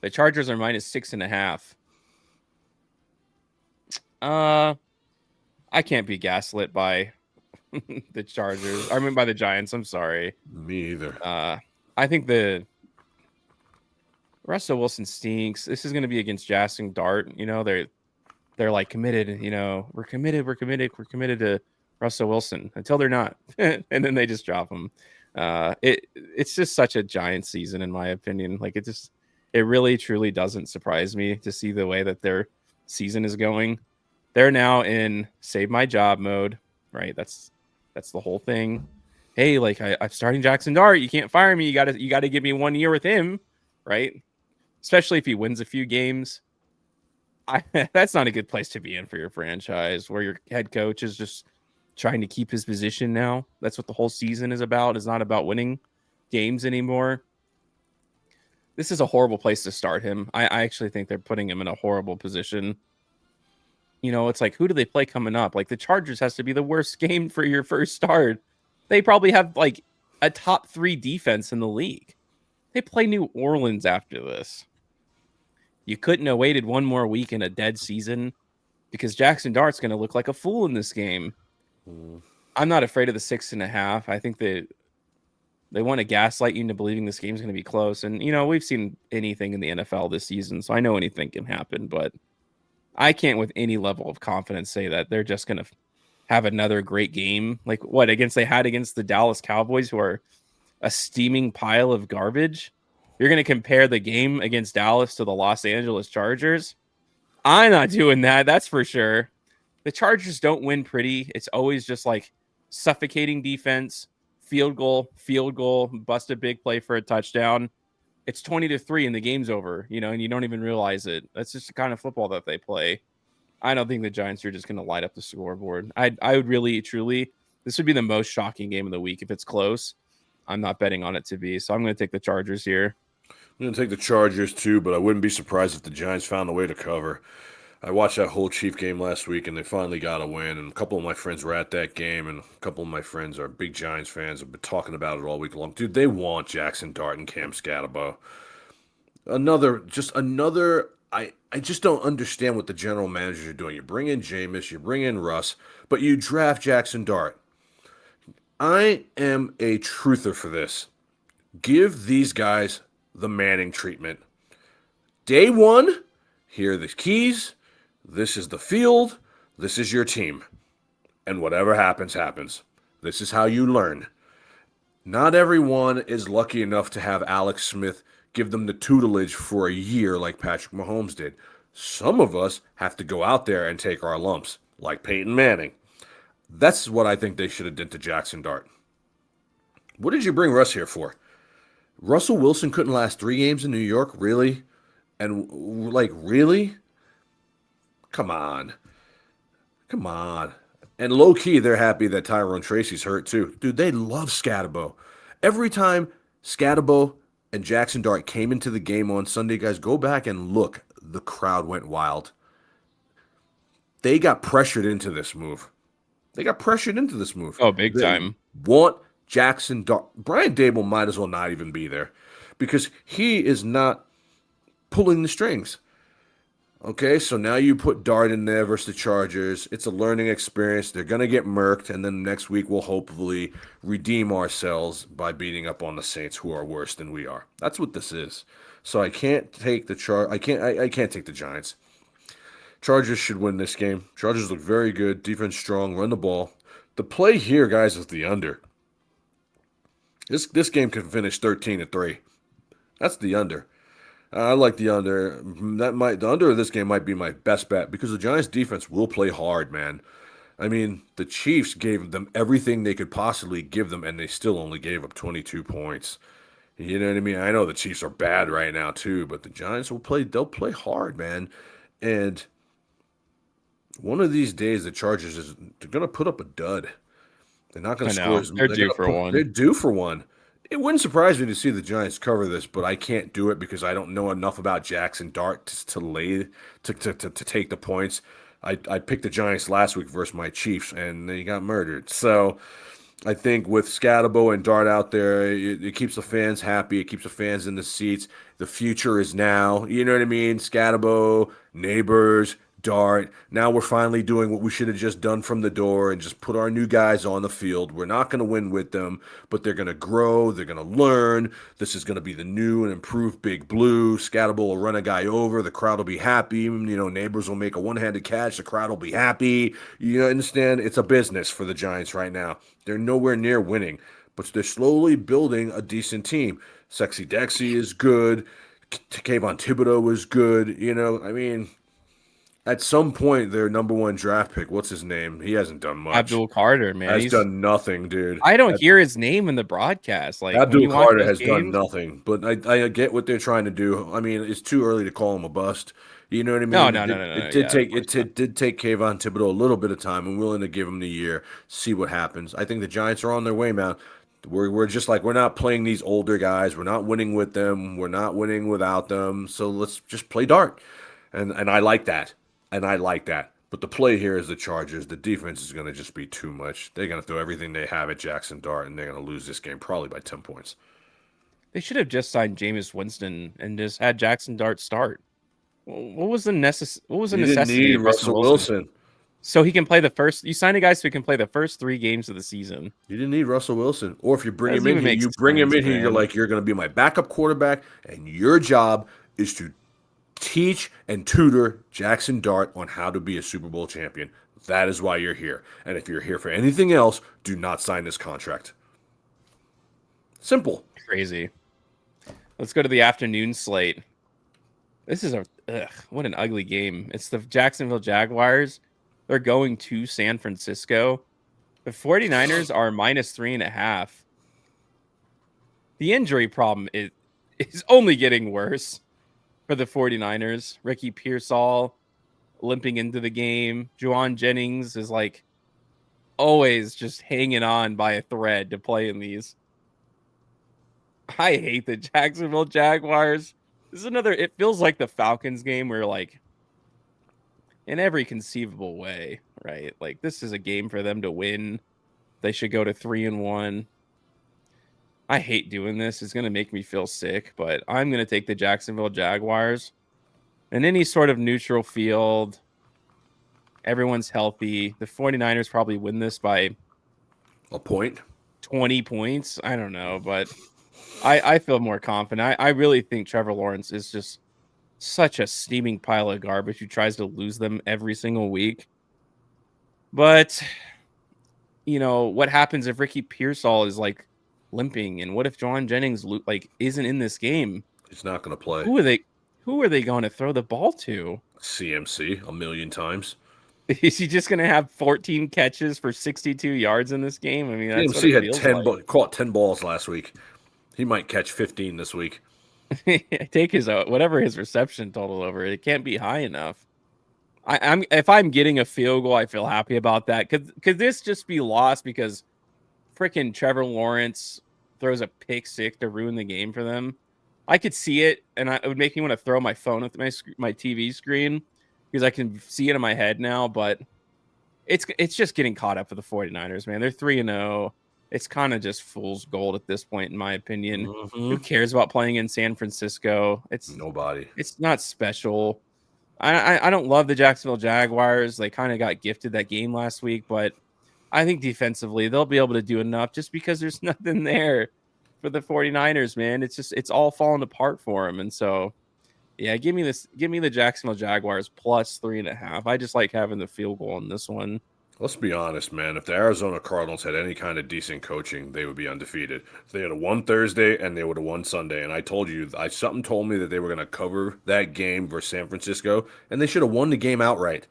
The Chargers are -6.5. I can't be gaslit by the Chargers. I mean, by the Giants. I'm sorry. Me either. I think the Russell Wilson stinks. This is going to be against Jackson Dart. They're like committed. We're committed to Russell Wilson until they're not, and then they just drop him. It's just such a giant season in my opinion. Like it really truly doesn't surprise me to see the way that their season is going. They're now in save my job mode, right? That's the whole thing. Hey, like I'm starting Jackson Dart. You can't fire me. You gotta give me 1 year with him, right? Especially if he wins a few games. That's not a good place to be in for your franchise, where your head coach is just trying to keep his position now. That's what the whole season is about. It's not about winning games anymore. This is a horrible place to start him. I actually think they're putting him in a horrible position. You know, it's like, who do they play coming up? Like the Chargers has to be the worst game for your first start. They probably have like a top 3 defense in the league. They play New Orleans after this. You couldn't have waited one more week in a dead season because Jackson Dart's going to look like a fool in this game. I'm not afraid of the 6.5. I think they want to gaslight you into believing this game's going to be close. And, you know, we've seen anything in the NFL this season, so I know anything can happen. But I can't with any level of confidence say that they're just going to have another great game. Like what they had against the Dallas Cowboys, who are a steaming pile of garbage. You're going to compare the game against Dallas to the Los Angeles Chargers? I'm not doing that. That's for sure. The Chargers don't win pretty. It's always just like suffocating defense, field goal, bust a big play for a touchdown. It's 20-3 and the game's over, you know, and you don't even realize it. That's just the kind of football that they play. I don't think the Giants are just going to light up the scoreboard. I would really, truly, this would be the most shocking game of the week if it's close. I'm not betting on it to be, so I'm going to take the Chargers here. I'm going to take the Chargers too, but I wouldn't be surprised if the Giants found a way to cover. I watched that whole Chief game last week, and they finally got a win. And a couple of my friends were at that game, and a couple of my friends are big Giants fans. Have been talking about it all week long. Dude, they want Jackson Dart and Cam Scatterbo. Another. I just don't understand what the general managers are doing. You bring in Jameis, you bring in Russ, but you draft Jackson Dart. I am a truther for this. Give these guys the Manning treatment. Day one, here are the keys. This is the field. This is your team. And whatever happens, happens. This is how you learn. Not everyone is lucky enough to have Alex Smith give them the tutelage for a year like Patrick Mahomes did. Some of us have to go out there and take our lumps, like Peyton Manning. That's what I think they should have done to Jackson Dart. What did you bring Russ here for? Russell Wilson couldn't last 3 games in New York? Really? And, like, really? Come on. And low-key, they're happy that Tyrone Tracy's hurt, too. Dude, they love Scatterbo. Every time Scatterbo and Jackson Dart came into the game on Sunday, guys, go back and look. The crowd went wild. They got pressured into this move. Oh, big time. Want Jackson Dart. Brian Dable might as well not even be there because he is not pulling the strings. Okay, so now you put Dart in there versus the Chargers. It's a learning experience. They're going to get murked, and then next week we'll hopefully redeem ourselves by beating up on the Saints, who are worse than we are. That's what this is. So I can't take the I can't take the Giants. Chargers should win this game. Chargers look very good. Defense strong. Run the ball. The play here, guys, is the under. This game could finish 13-3. That's the under. I like the under. The under of this game might be my best bet because the Giants defense will play hard, man. I mean, the Chiefs gave them everything they could possibly give them, and they still only gave up 22 points. You know what I mean? I know the Chiefs are bad right now too, but the Giants they'll play hard, man. And one of these days the Chargers they're gonna put up a dud. They're not gonna score. They're due for one. They're due for one. It wouldn't surprise me to see the Giants cover this, but I can't do it because I don't know enough about Jackson Dart to take the points. I picked the Giants last week versus my Chiefs, and they got murdered. So I think with Scatterbo and Dart out there, it keeps the fans happy. It keeps the fans in the seats. The future is now. You know what I mean? Scatterbo, Neighbors, Dart. Now we're finally doing what we should have just done from the door and just put our new guys on the field. We're not going to win with them, but they're going to grow. They're going to learn. This is going to be the new and improved Big Blue. Scatterbull will run a guy over. The crowd will be happy. Neighbors will make a one-handed catch. The crowd will be happy. You understand? It's a business for the Giants right now. They're nowhere near winning, but they're slowly building a decent team. Sexy Dexy is good. Kayvon Thibodeau is good. At some point, their number one draft pick, what's his name? He hasn't done much. Abdul Carter, man, Has done nothing, dude. I don't hear his name in the broadcast. Like when Abdul you watch Carter those has done games, nothing. But I get what they're trying to do. I mean, it's too early to call him a bust. You know what I mean? no. It Yeah, did take of course not. it did take Kayvon Thibodeau a little bit of time. I'm willing to give him the year, see what happens. I think the Giants are on their way, man. We're just like we're not playing these older guys. We're not winning with them. We're not winning without them. So let's just play dart. And I like that. And I like that. But the play here is the Chargers. The defense is going to just be too much. They're going to throw everything they have at Jackson Dart, and they're going to lose this game probably by 10 points. They should have just signed Jameis Winston and just had Jackson Dart start. What was the You didn't necessity need of Russell Wilson. So he can play the first. You signed a guy so he can play the first 3 games of the season. You didn't need Russell Wilson. Or if you bring him Doesn't in even here, make you bring him sense, in here, you're man. like, you're going to be my backup quarterback, and your job is to teach and tutor Jackson Dart on how to be a Super Bowl champion. That is why you're here. And if you're here for anything else, do not sign this contract. Simple. Crazy. Let's go to the afternoon slate. This is what an ugly game. It's the Jacksonville Jaguars. They're going to San Francisco. The 49ers are -3.5. The injury problem is only getting worse for the 49ers. Ricky Pearsall limping into the game. Juwan Jennings is like always just hanging on by a thread to play in these. I hate the Jacksonville Jaguars. This is another, it feels like the Falcons game where, like, in every conceivable way, right? Like, this is a game for them to win. They should go to 3-1. I hate doing this. It's going to make me feel sick, but I'm going to take the Jacksonville Jaguars. In any sort of neutral field, everyone's healthy. The 49ers probably win this by a point, 20 points. I don't know, but I feel more confident. I really think Trevor Lawrence is just such a steaming pile of garbage who tries to lose them every single week. But, what happens if Ricky Pearsall is like limping, and what if Juwan Jennings isn't in this game? He's not going to play. Who are they going to throw the ball to? CMC a million times. Is he just going to have 14 catches for 62 yards in this game? I mean, that's CMC what had 10 caught 10 balls last week. He might catch 15 this week. Take his whatever his reception total over. It can't be high enough. If I'm getting a field goal, I feel happy about that. Could this just be lost because freaking Trevor Lawrence throws a pick six to ruin the game for them? I could see it, and it would make me want to throw my phone at my TV screen because I can see it in my head now. But it's just getting caught up for the 49ers, man. They're 3-0. It's kind of just fool's gold at this point, in my opinion. Mm-hmm. Who cares about playing in San Francisco? It's nobody. It's not special. I don't love the Jacksonville Jaguars. They kind of got gifted that game last week, but I think defensively they'll be able to do enough just because there's nothing there for the 49ers, man. It's all falling apart for them. And so, yeah, give me the Jacksonville Jaguars +3.5. I just like having the field goal in this one. Let's be honest, man. If the Arizona Cardinals had any kind of decent coaching, they would be undefeated. They had won Thursday and they would have won Sunday. And I told you, something told me that they were going to cover that game versus San Francisco, and they should have won the game outright.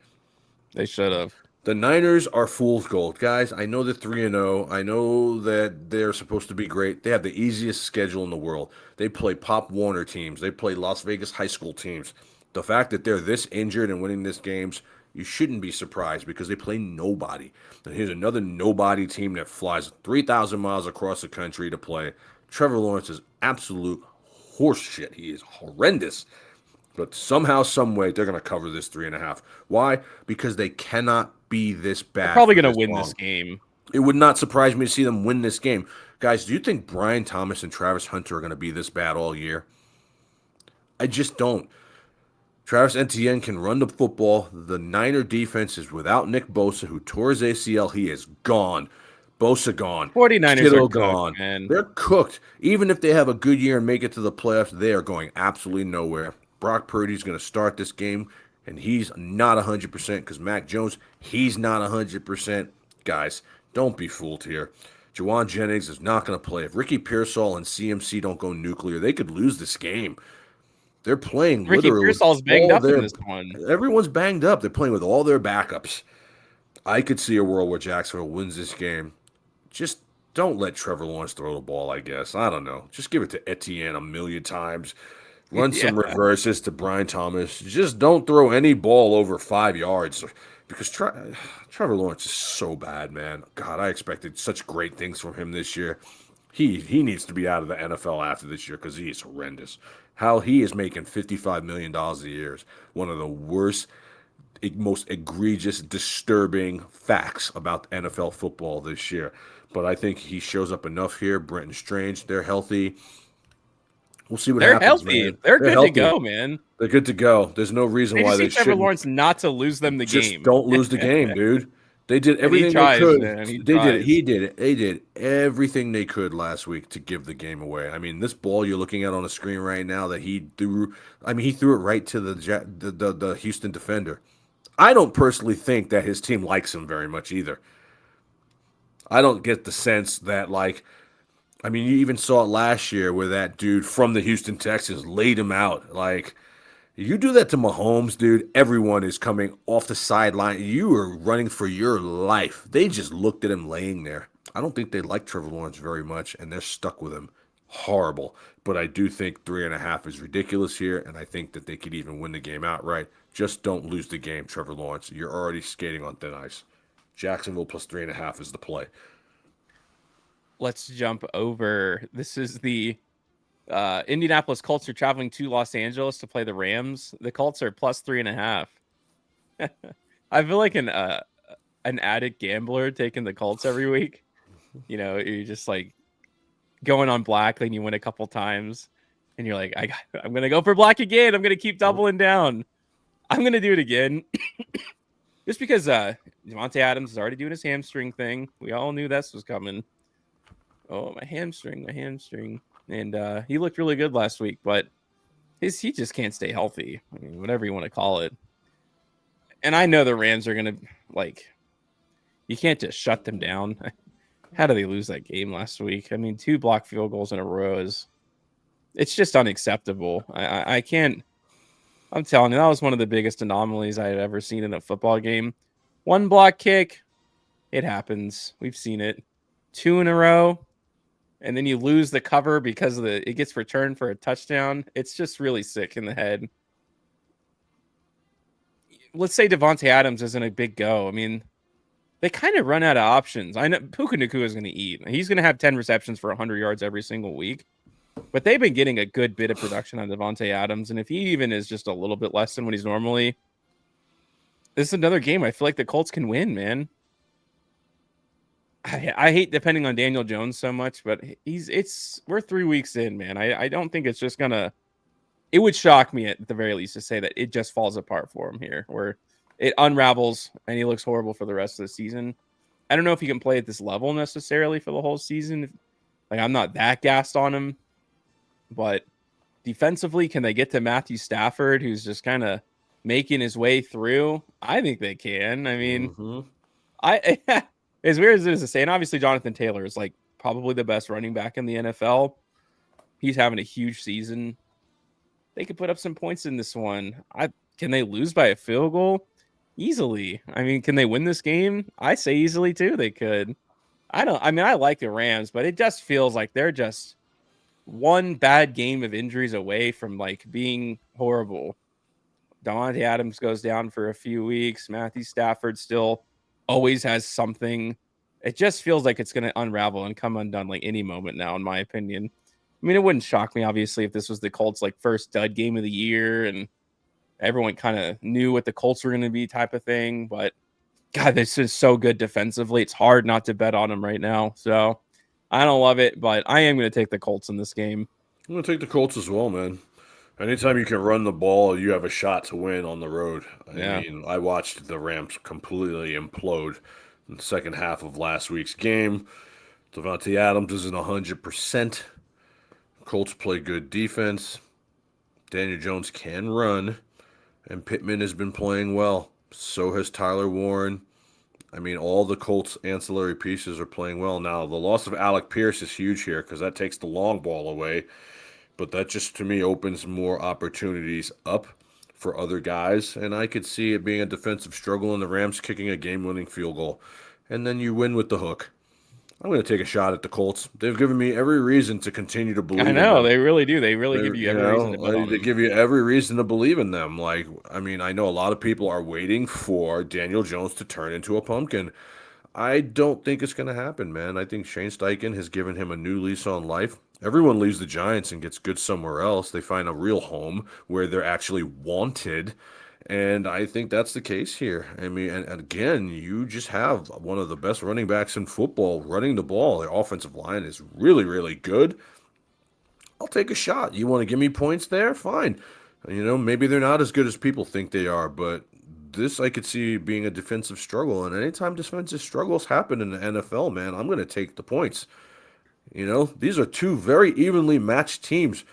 They should have. The Niners are fool's gold, guys. I know they're 3-0. I know that they're supposed to be great. They have the easiest schedule in the world. They play Pop Warner teams. They play Las Vegas high school teams. The fact that they're this injured and winning these games, you shouldn't be surprised because they play nobody. And here's another nobody team that flies 3,000 miles across the country to play. Trevor Lawrence is absolute horse shit. He is horrendous. But somehow, some way, they're going to cover this 3.5. Why? Because they cannot be this bad. They're probably going to win this game. It would not surprise me to see them win this game. Guys, do you think Brian Thomas and Travis Hunter are going to be this bad all year? I just don't. Travis Etienne can run the football. The Niner defense is without Nick Bosa, who tore his ACL. He is gone. Bosa gone. 49ers are Kittle cooked, gone. man. They're cooked. Even if they have a good year and make it to the playoffs, they are going absolutely nowhere. Brock Purdy's going to start this game, and he's not 100% because Mac Jones, he's not 100%. Guys, don't be fooled here. Jawan Jennings is not going to play. If Ricky Pearsall and CMC don't go nuclear, they could lose this game. They're playing Ricky literally with Pearsall's banged all up in their. this one. Everyone's banged up. They're playing with all their backups. I could see a world where Jacksonville wins this game. Just don't let Trevor Lawrence throw the ball, I guess. I don't know. Just give it to Etienne a million times. Run Yeah. some reverses to Brian Thomas. Just don't throw any ball over 5 yards because Trevor Lawrence is so bad, man. God, I expected such great things from him this year. He needs to be out of the NFL after this year because he is horrendous. How he is making $55 million a year is one of the worst, most egregious, disturbing facts about NFL football this year. But I think he shows up enough here. Brenton Strange, they're healthy. We'll see what They're happens, healthy. man. They're good healthy. to go, man. They're good to go. There's no reason They why just they need Trevor shouldn't. Lawrence not to lose them the Just game. don't lose the game, dude. They did And he everything they tries, could. man. He They did it. tries. He did it. They did everything they could last week to give the game away. I mean, this ball you're looking at on the screen right now that he threw. I mean, he threw it right to the Houston defender. I don't personally think that his team likes him very much either. I don't get the sense that I mean, you even saw it last year where that dude from the Houston Texans laid him out. You do that to Mahomes, dude, everyone is coming off the sideline. You are running for your life. They just looked at him laying there. I don't think they like Trevor Lawrence very much, and they're stuck with him. Horrible. But I do think 3.5 is ridiculous here, and I think that they could even win the game outright. Just don't lose the game, Trevor Lawrence. You're already skating on thin ice. Jacksonville plus 3.5 is the play. Let's jump over. This is the Indianapolis Colts are traveling to Los Angeles to play the Rams. The Colts are plus 3.5. I feel like an addict gambler taking the Colts every week. You know, you're just like going on black, then you win a couple times, and you're like, I'm gonna go for black again. I'm gonna keep doubling down. I'm gonna do it again, just because Devontae Adams is already doing his hamstring thing. We all knew this was coming. Oh, my hamstring, and he looked really good last week, but he just can't stay healthy. I mean, whatever you want to call it. And I know the Rams are gonna you can't just shut them down. How did they lose that game last week? I mean, 2 blocked field goals in a row it's just unacceptable. I can't. I'm telling you, that was one of the biggest anomalies I had ever seen in a football game. 1 block kick, it happens. We've seen it. 2 in a row, and then you lose the cover because it gets returned for a touchdown. It's just really sick in the head. Let's say Devontae Adams isn't a big go. I mean, they kind of run out of options. I know Puka Nacua is going to eat. He's going to have 10 receptions for 100 yards every single week. But they've been getting a good bit of production on Devontae Adams. And if he even is just a little bit less than what he's normally, this is another game I feel like the Colts can win, man. I hate depending on Daniel Jones so much, but we're 3 weeks in, man. I don't think it's just gonna. It would shock me at the very least to say that it just falls apart for him here, where it unravels and he looks horrible for the rest of the season. I don't know if he can play at this level necessarily for the whole season. I'm not that gassed on him, but defensively, can they get to Matthew Stafford, who's just kind of making his way through? I think they can. I mean, as weird as it is to say, and obviously Jonathan Taylor is probably the best running back in the NFL. He's having a huge season. They could put up some points in this one. Can they lose by a field goal? Easily. I mean, can they win this game? I say easily too. They could. I like the Rams, but it just feels like they're just one bad game of injuries away from being horrible. Davante Adams goes down for a few weeks. Matthew Stafford still always has something. It just feels like it's going to unravel and come undone any moment now, in my opinion. I mean, it wouldn't shock me, obviously, if this was the Colts' first dud game of the year and everyone kind of knew what the Colts were going to be type of thing. But, God, this is so good defensively. It's hard not to bet on them right now. So, I don't love it, but I am going to take the Colts in this game. I'm going to take the Colts as well, man. Anytime you can run the ball, you have a shot to win on the road. I Yeah. mean, I watched the Rams completely implode in the second half of last week's game. Devontae Adams isn't 100%. Colts play good defense. Daniel Jones can run, and Pittman has been playing well. So has Tyler Warren. I mean, all the Colts' ancillary pieces are playing well. Now, the loss of Alec Pierce is huge here because that takes the long ball away. But that just, to me, opens more opportunities up for other guys. And I could see it being a defensive struggle and the Rams kicking a game winning field goal. And then you win with the hook. I'm going to take a shot at the Colts. They've given me every reason to continue to I believe in know them. they really do. They really give you You every reason to know, bet on they them. give you every reason to believe in them. Like, I mean, I know a lot of people are waiting for Daniel Jones to turn into a pumpkin. I don't think it's going to happen, man. I think Shane Steichen has given him a new lease on life. Everyone leaves the Giants and gets good somewhere else. They find a real home where they're actually wanted. And I think that's the case here. I mean, and again, you just have one of the best running backs in football running the ball. The offensive line is really, really good. I'll take a shot. You want to give me points there? Fine. You know, maybe they're not as good as people think they are, but this I could see being a defensive struggle. And anytime defensive struggles happen in the NFL, man, I'm going to take the points. You know, these are two very evenly matched teams.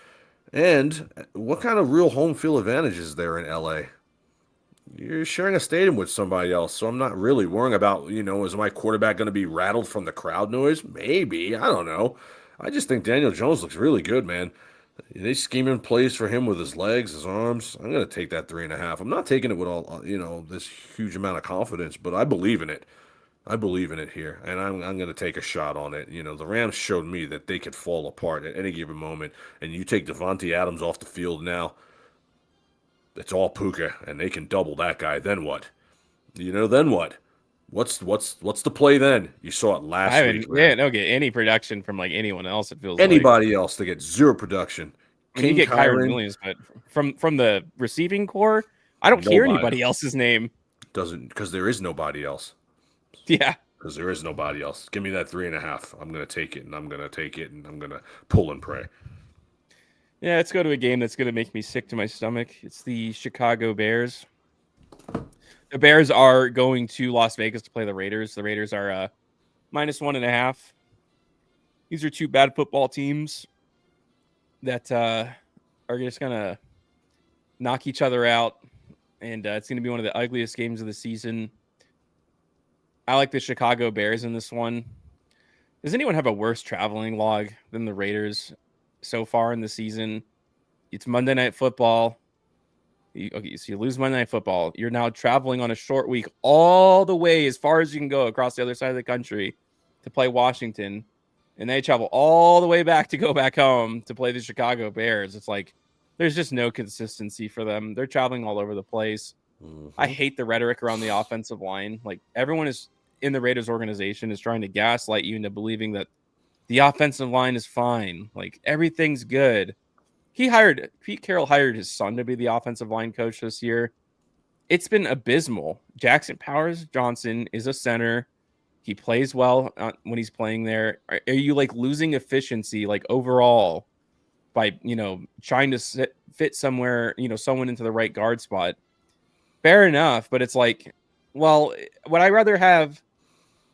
And what kind of real home field advantage is there in LA? You're sharing a stadium with somebody else, so I'm not really worrying about, is my quarterback going to be rattled from the crowd noise? Maybe. I don't know. I just think Daniel Jones looks really good, man. They scheming plays for him with his legs, his arms. I'm going to take that 3.5. I'm not taking it with all, this huge amount of confidence, but I believe in it. I believe in it here, and I'm going to take a shot on it. The Rams showed me that they could fall apart at any given moment, and you take Devontae Adams off the field now, it's all Puka, and they can double that guy. Then what? Then what? What's the play then? You saw it I last week, haven't, yeah, man. don't get any production from like anyone else. It feels like. Anybody else to get zero production? I mean, you King get Kyron Kyron Williams, but from the receiving core, I don't hear nobody anybody else's name. doesn't because there is nobody else. Yeah. Because there is nobody else. Give me that 3.5. I'm gonna take it, and I'm gonna take it, and I'm gonna pull and pray. Yeah, let's go to a game that's going to make me sick to my stomach. It's the Chicago Bears. The Bears are going to Las Vegas to play the Raiders. The Raiders are -1.5. These are two bad football teams that are just going to knock each other out. And it's going to be one of the ugliest games of the season. I like the Chicago Bears in this one. Does anyone have a worse traveling log than the Raiders so far in the season? It's Monday Night Football. So you lose Monday Night Football. You're now traveling on a short week all the way as far as you can go across the other side of the country to play Washington. And they travel all the way back to go back home to play the Chicago Bears. It's like there's just no consistency for them. They're traveling all over the place. I hate the rhetoric around the offensive line. Like everyone is in the Raiders organization is trying to gaslight you into believing that the offensive line is fine. Like everything's good. Pete Carroll hired his son to be the offensive line coach this year. It's been abysmal. Jackson Powers Johnson is a center. He plays well when he's playing there. Are you like losing efficiency like overall by, trying to fit somewhere, someone into the right guard spot? Fair enough, but it's like, well, would I rather have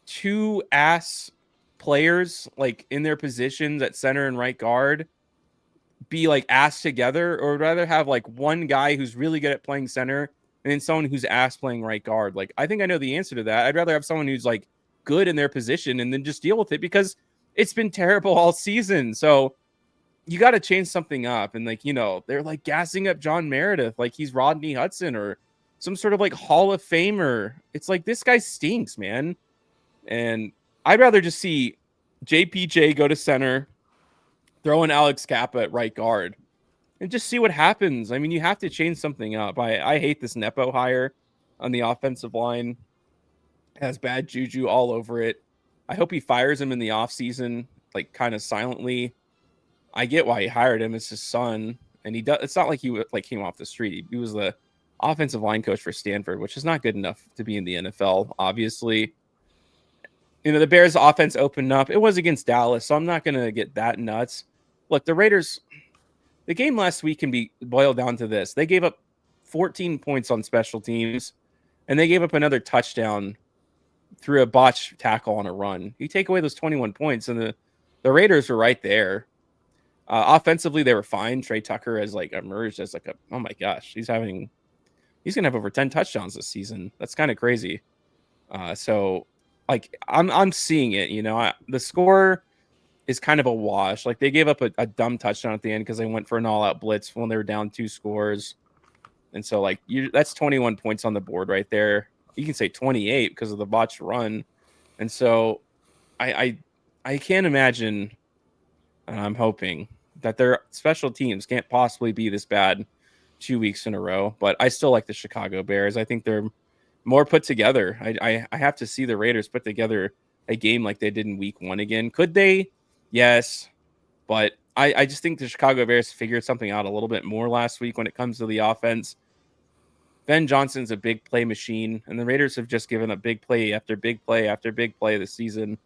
two ass players like in their positions at center and right guard be like ass together, or would rather have like one guy who's really good at playing center and then someone who's ass playing right guard? Like, I think I know the answer to that. I'd rather have someone who's like good in their position and then just deal with it because it's been terrible all season. So you got to change something up. And like, they're like gassing up John Meredith like he's Rodney Hudson or some sort of like Hall of Famer. It's like this guy stinks, man. And I'd rather just see JPJ go to center, throw in Alex Kappa at right guard, and just see what happens. I mean, you have to change something up. I hate this Nepo hire on the offensive line. It has bad juju all over it. I hope he fires him in the offseason, like kind of silently. I get why he hired him. It's his son. And he does. It's not like he like came off the street. He was the offensive line coach for Stanford, which is not good enough to be in the NFL, obviously. The Bears offense opened up. It was against Dallas, so I'm not going to get that nuts. Look, the Raiders the game last week can be boiled down to this. They gave up 14 points on special teams, and they gave up another touchdown through a botched tackle on a run. You take away those 21 points, and the Raiders were right there. Offensively, they were fine. Trey Tucker has like emerged as like oh my gosh, he's gonna have over 10 touchdowns this season. That's kind of crazy. So like I'm seeing it. The score is kind of a wash. Like they gave up a dumb touchdown at the end because they went for an all-out blitz when they were down 2 scores, and so like that's 21 points on the board right there. You can say 28 because of the botched run, and so I can't imagine. And I'm hoping that their special teams can't possibly be this bad 2 weeks in a row. But I still like the Chicago Bears. I think they're more put together. I have to see the Raiders put together a game like they did in week 1 again. Could they? Yes. But I just think the Chicago Bears figured something out a little bit more last week when it comes to the offense. Ben Johnson's a big play machine, and the Raiders have just given up big play after big play after big play this season.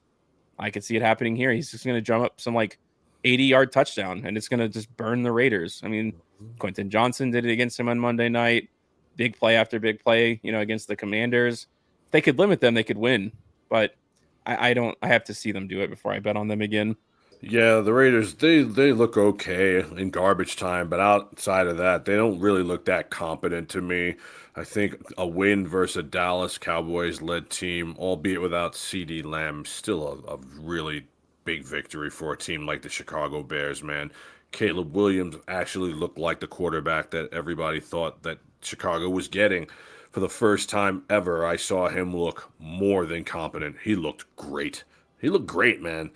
I could see it happening here. He's just going to drum up some like 80-yard touchdown, and it's going to just burn the Raiders. I mean, Quentin Johnson did it against him on Monday night. Big play after big play, against the Commanders. If they could limit them, they could win. But I have to see them do it before I bet on them again. Yeah, the Raiders, they look okay in garbage time, but outside of that, they don't really look that competent to me. I think a win versus a Dallas Cowboys-led team, albeit without CeeDee Lamb, still a really big victory for a team like the Chicago Bears, man. Caleb Williams actually looked like the quarterback that everybody thought that Chicago was getting. For the first time ever, I saw him look more than competent. He looked great. He looked great, man.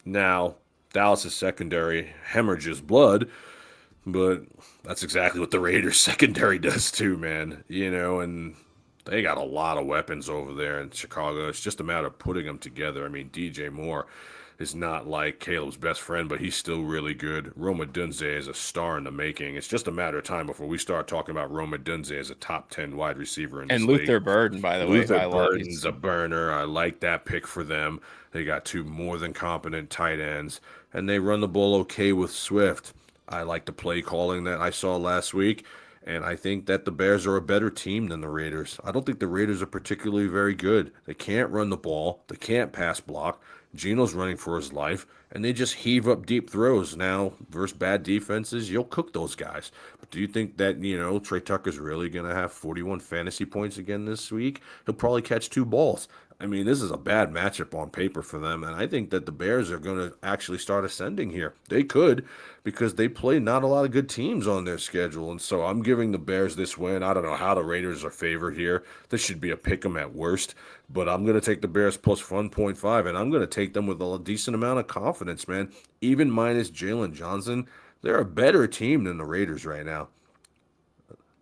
Now, Dallas' secondary hemorrhages blood, but that's exactly what the Raiders' secondary does too, man. And they got a lot of weapons over there in Chicago. It's just a matter of putting them together. I mean, DJ Moore is not like Caleb's best friend, but he's still really good. Rome Odunze is a star in the making. It's just a matter of time before we start talking about Rome Odunze as a top 10 wide receiver in this league. And Luther Burden, by the way. Luther Burden's a burner. I like that pick for them. They got 2 more than competent tight ends, and they run the ball okay with Swift. I like the play calling that I saw last week, and I think that the Bears are a better team than the Raiders. I don't think the Raiders are particularly very good. They can't run the ball. They can't pass block. Geno's running for his life, and they just heave up deep throws. Now, versus bad defenses, you'll cook those guys. But do you think that, Trey Tucker's really going to have 41 fantasy points again this week? He'll probably catch 2 balls. I mean, this is a bad matchup on paper for them, and I think that the Bears are going to actually start ascending here. They could, because they play not a lot of good teams on their schedule, and so I'm giving the Bears this win. I don't know how the Raiders are favored here. This should be a pick 'em at worst, but I'm going to take the Bears plus 1.5, and I'm going to take them with a decent amount of confidence, man. Even minus Jalen Johnson, they're a better team than the Raiders right now.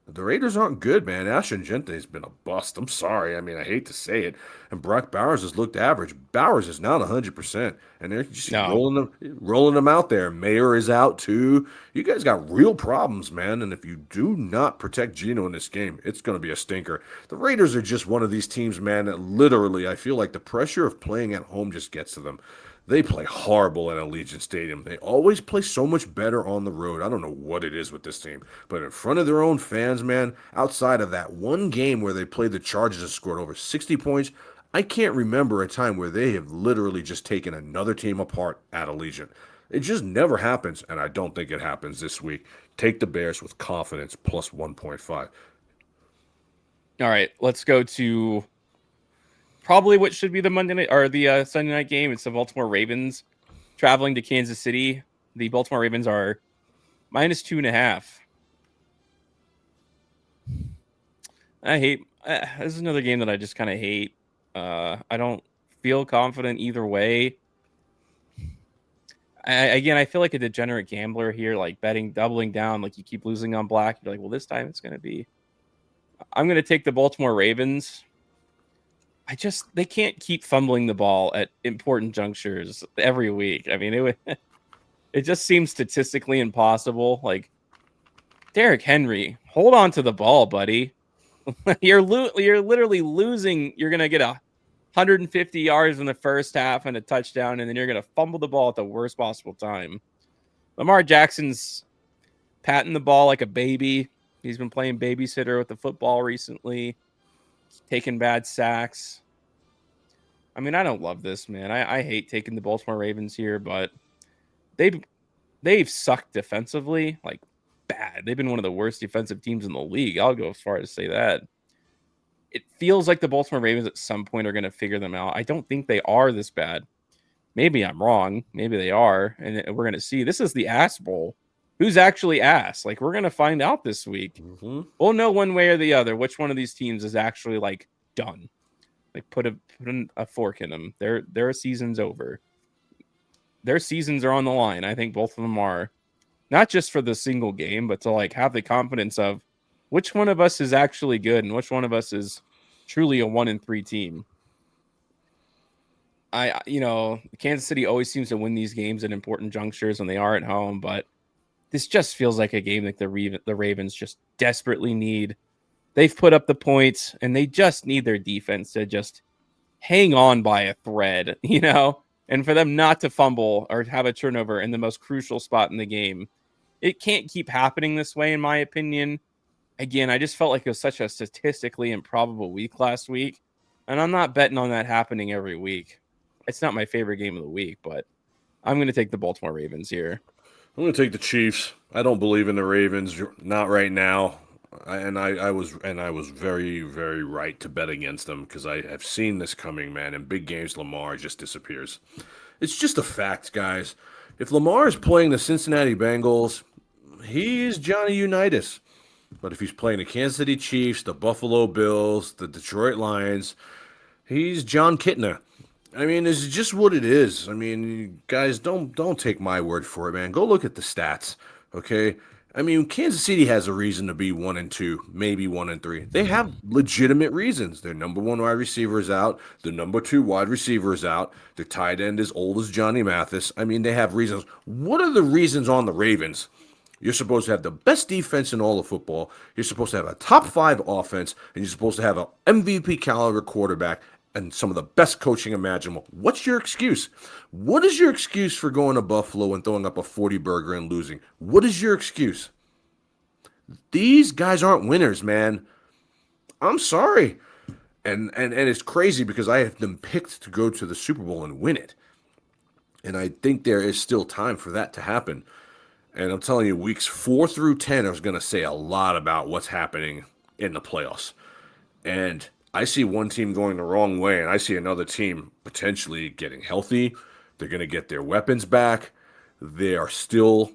The Raiders aren't good, man. Ashton Gente has been a bust. I'm sorry. I mean, I hate to say it. And Brock Bowers has looked average. Bowers is not 100%. And they're just rolling them out there. Mayer is out, too. You guys got real problems, man. And if you do not protect Geno in this game, it's going to be a stinker. The Raiders are just one of these teams, man, that literally, I feel like the pressure of playing at home just gets to them. They play horrible at Allegiant Stadium. They always play so much better on the road. I don't know what it is with this team. But in front of their own fans, man, outside of that one game where they played the Chargers and scored over 60 points, I can't remember a time where they have literally just taken another team apart at Allegiant. It just never happens, and I don't think it happens this week. Take the Bears with confidence, plus 1.5. All right, let's go to probably what should be the Monday night or the Sunday night game. It's the Baltimore Ravens traveling to Kansas City. The Baltimore Ravens are minus 2.5. This is another game that I just kind of hate. I don't feel confident either way. I feel like a degenerate gambler here, like betting, doubling down, like you keep losing on black. You're like, well, this time it's going to be. I'm going to take the Baltimore Ravens. They can't keep fumbling the ball at important junctures every week. I mean, it just seems statistically impossible. Like, Derrick Henry, hold on to the ball, buddy. You're literally losing. You're going to get 150 yards in the first half and a touchdown, and then you're going to fumble the ball at the worst possible time. Lamar Jackson's patting the ball like a baby. He's been playing babysitter with the football recently, taking bad sacks. I mean, I don't love this, man. I hate taking the Baltimore Ravens here, but they've they've sucked defensively, like bad. They've been one of the worst defensive teams in the league. I'll go as far as to say that. It feels like the Baltimore Ravens at some point are going to figure them out. I don't think they are this bad. Maybe I'm wrong. Maybe they are, and we're going to see. This is the ass bowl. Who's actually ass? Like, we're going to find out this week. Mm-hmm. We'll know one way or the other which one of these teams is actually like done. Like, put a fork in them. Their season's over. Their seasons are on the line. I think both of them are, not just for the single game, but to like have the confidence of which one of us is actually good and which one of us is truly a 1-3 team. Kansas City always seems to win these games at important junctures when they are at home, but this just feels like a game that the Ravens just desperately need. They've put up the points, and they just need their defense to just hang on by a thread, and for them not to fumble or have a turnover in the most crucial spot in the game. It can't keep happening this way, in my opinion. Again, I just felt like it was such a statistically improbable week last week, and I'm not betting on that happening every week. It's not my favorite game of the week, but I'm going to take the Baltimore Ravens here. I'm going to take the Chiefs. I don't believe in the Ravens, not right now. I was very, very right to bet against them because I have seen this coming, man. In big games, Lamar just disappears. It's just a fact, guys. If Lamar is playing the Cincinnati Bengals, he's Johnny Unitas. But if he's playing the Kansas City Chiefs, the Buffalo Bills, the Detroit Lions, he's John Kitna. I mean, it's just what it is. I mean, guys, don't take my word for it, man. Go look at the stats, okay? I mean, Kansas City has a reason to be 1-2, maybe 1-3. They have legitimate reasons. Their number one wide receiver is out. The number two wide receiver is out. Their tight end is old as Johnny Mathis. I mean, they have reasons. What are the reasons on the Ravens? You're supposed to have the best defense in all of football. You're supposed to have a top 5 offense, and you're supposed to have an MVP caliber quarterback and some of the best coaching imaginable. What's your excuse? What is your excuse for going to Buffalo and throwing up a 40-burger and losing? What is your excuse? These guys aren't winners, man. I'm sorry. And it's crazy because I have them picked to go to the Super Bowl and win it. And I think there is still time for that to happen. And I'm telling you, weeks 4 through 10 is going to say a lot about what's happening in the playoffs. And I see one team going the wrong way, and I see another team potentially getting healthy. They're going to get their weapons back. They are still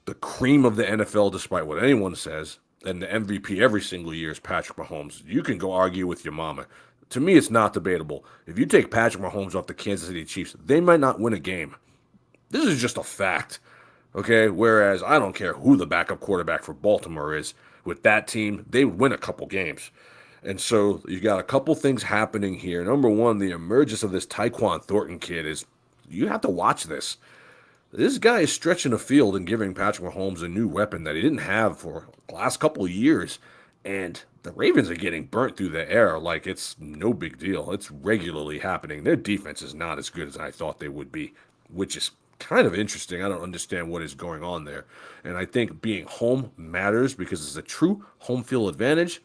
the cream of the NFL, despite what anyone says. And the MVP every single year is Patrick Mahomes. You can go argue with your mama. To me, it's not debatable. If you take Patrick Mahomes off the Kansas City Chiefs, they might not win a game. This is just a fact. Okay, whereas I don't care who the backup quarterback for Baltimore is. With that team, they would win a couple games. And so you got a couple things happening here. Number one, the emergence of this Tyquan Thornton kid is, you have to watch this. This guy is stretching the field and giving Patrick Mahomes a new weapon that he didn't have for the last couple of years. And the Ravens are getting burnt through the air like it's no big deal. It's regularly happening. Their defense is not as good as I thought they would be, which is kind of interesting. I don't understand what is going on there. And I think being home matters because it's a true home field advantage.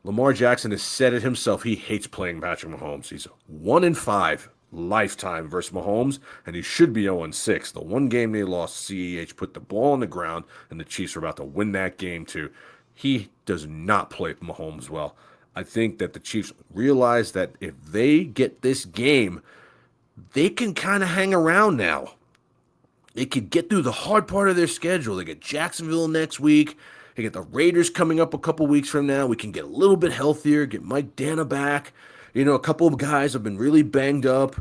Lamar Jackson has said it himself. He hates playing Patrick Mahomes. He's 1-5 lifetime versus Mahomes, and he should be 0-6. The one game they lost, CEH put the ball on the ground, and the Chiefs are about to win that game too. He does not play Mahomes well. I think that the Chiefs realize that if they get this game, they can kind of hang around now. They could get through the hard part of their schedule. They get Jacksonville next week. They get the Raiders coming up a couple weeks from now. We can get a little bit healthier, get Mike Dana back. A couple of guys have been really banged up.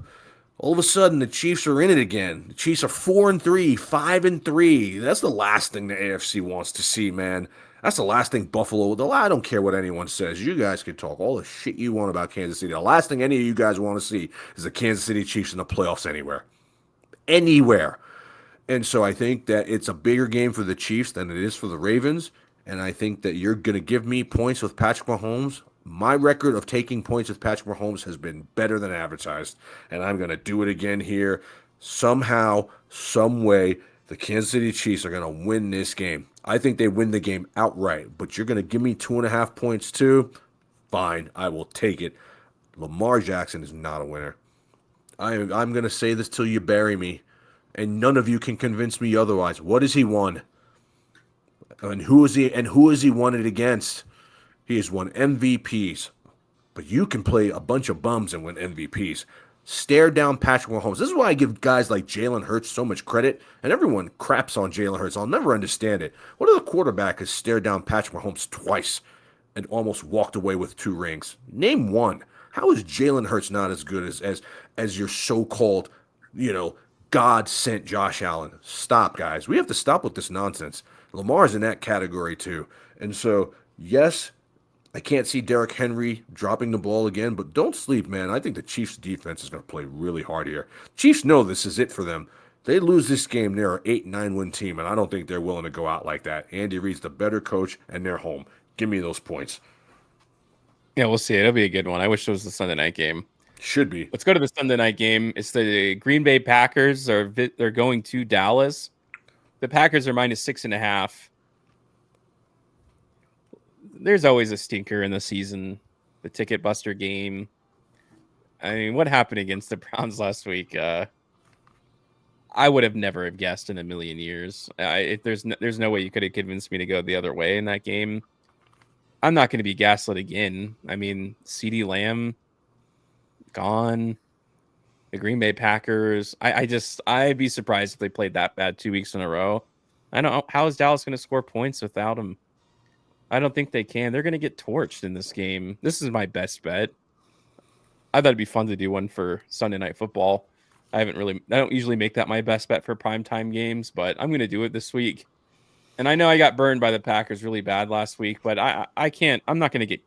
All of a sudden, the Chiefs are in it again. The Chiefs are 4-3, 5-3. That's the last thing the AFC wants to see, man. That's the last thing Buffalo. I don't care what anyone says. You guys can talk all the shit you want about Kansas City. The last thing any of you guys want to see is the Kansas City Chiefs in the playoffs anywhere. Anywhere. And so I think that it's a bigger game for the Chiefs than it is for the Ravens. And I think that you're going to give me points with Patrick Mahomes. My record of taking points with Patrick Mahomes has been better than advertised. And I'm going to do it again here. Somehow, some way, The Kansas City Chiefs are going to win this game. I think they win the game outright, but you're going to give me 2.5 points too? Fine, I will take it. Lamar Jackson is not a winner. I'm going to say this till you bury me, and none of you can convince me otherwise. What has he won? And who is he? And who has he won it against? He has won MVPs. But you can play a bunch of bums and win MVPs. Stare down Patrick Mahomes. This is why I give guys like Jalen Hurts so much credit, and everyone craps on Jalen Hurts. I'll never understand it. What other quarterback has stared down Patrick Mahomes twice and almost walked away with 2 rings? Name one. How is Jalen Hurts not as good as your so-called, God sent Josh Allen? Stop, guys. We have to stop with this nonsense. Lamar's in that category too. And so, yes, I can't see Derrick Henry dropping the ball again, but don't sleep, man. I think the Chiefs' defense is going to play really hard here. Chiefs know this is it for them. They lose this game, they're an 8-9 win team, and I don't think they're willing to go out like that. Andy Reid's the better coach, and they're home. Give me those points. Yeah, we'll see. It'll be a good one. I wish it was the Sunday night game. Should be. Let's go to the Sunday night game. It's the Green Bay Packers. They're going to Dallas. The Packers are -6.5. There's always a stinker in the season, the ticket buster game. I mean, what happened against the Browns last week? I would have never have guessed in a million years. There's no way you could have convinced me to go the other way in that game. I'm not going to be gaslit again. I mean, CeeDee Lamb gone. The Green Bay Packers. I'd be surprised if they played that bad 2 weeks in a row. I don't know. How is Dallas going to score points without him? I don't think they can. They're going to get torched in this game. This is my best bet. I thought it'd be fun to do one for Sunday Night Football. I don't usually make that my best bet for primetime games, but I'm going to do it this week. And I know I got burned by the Packers really bad last week, but I can't. I'm not going to get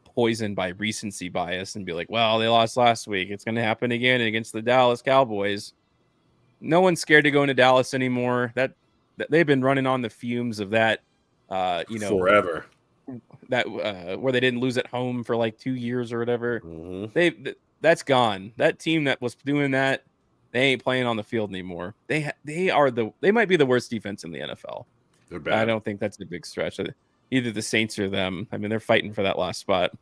poisoned by recency bias and be like, well, they lost last week. It's going to happen again against the Dallas Cowboys. No one's scared to go into Dallas anymore. That they've been running on the fumes of that. Forever. That where they didn't lose at home for like 2 years or whatever. Mm-hmm. That's gone. That team that was doing that, they ain't playing on the field anymore. They might be the worst defense in the NFL. They're bad. I don't think that's a big stretch. Either the Saints or them. I mean, they're fighting for that last spot.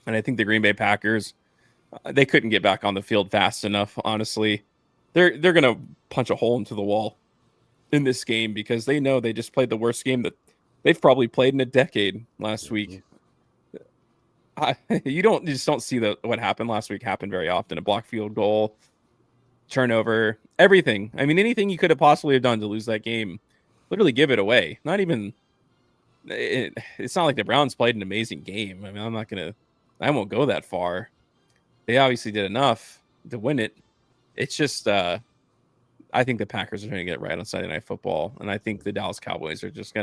And I think the Green Bay Packers, they couldn't get back on the field fast enough. Honestly, they're gonna punch a hole into the wall in this game because they know they just played the worst game that they've probably played in a decade last week. You just don't see what happened last week happen very often. A blocked field goal, turnover, everything. I mean, anything you could have possibly have done to lose that game, literally give it away. Not even. It's not like the Browns played an amazing game. I mean, I won't go that far. They obviously did enough to win it. It's just, I think the Packers are going to get it right on Sunday Night Football, and I think the Dallas Cowboys are just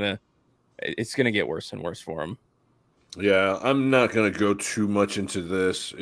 it's going to get worse and worse for them. Yeah, I'm not going to go too much into this.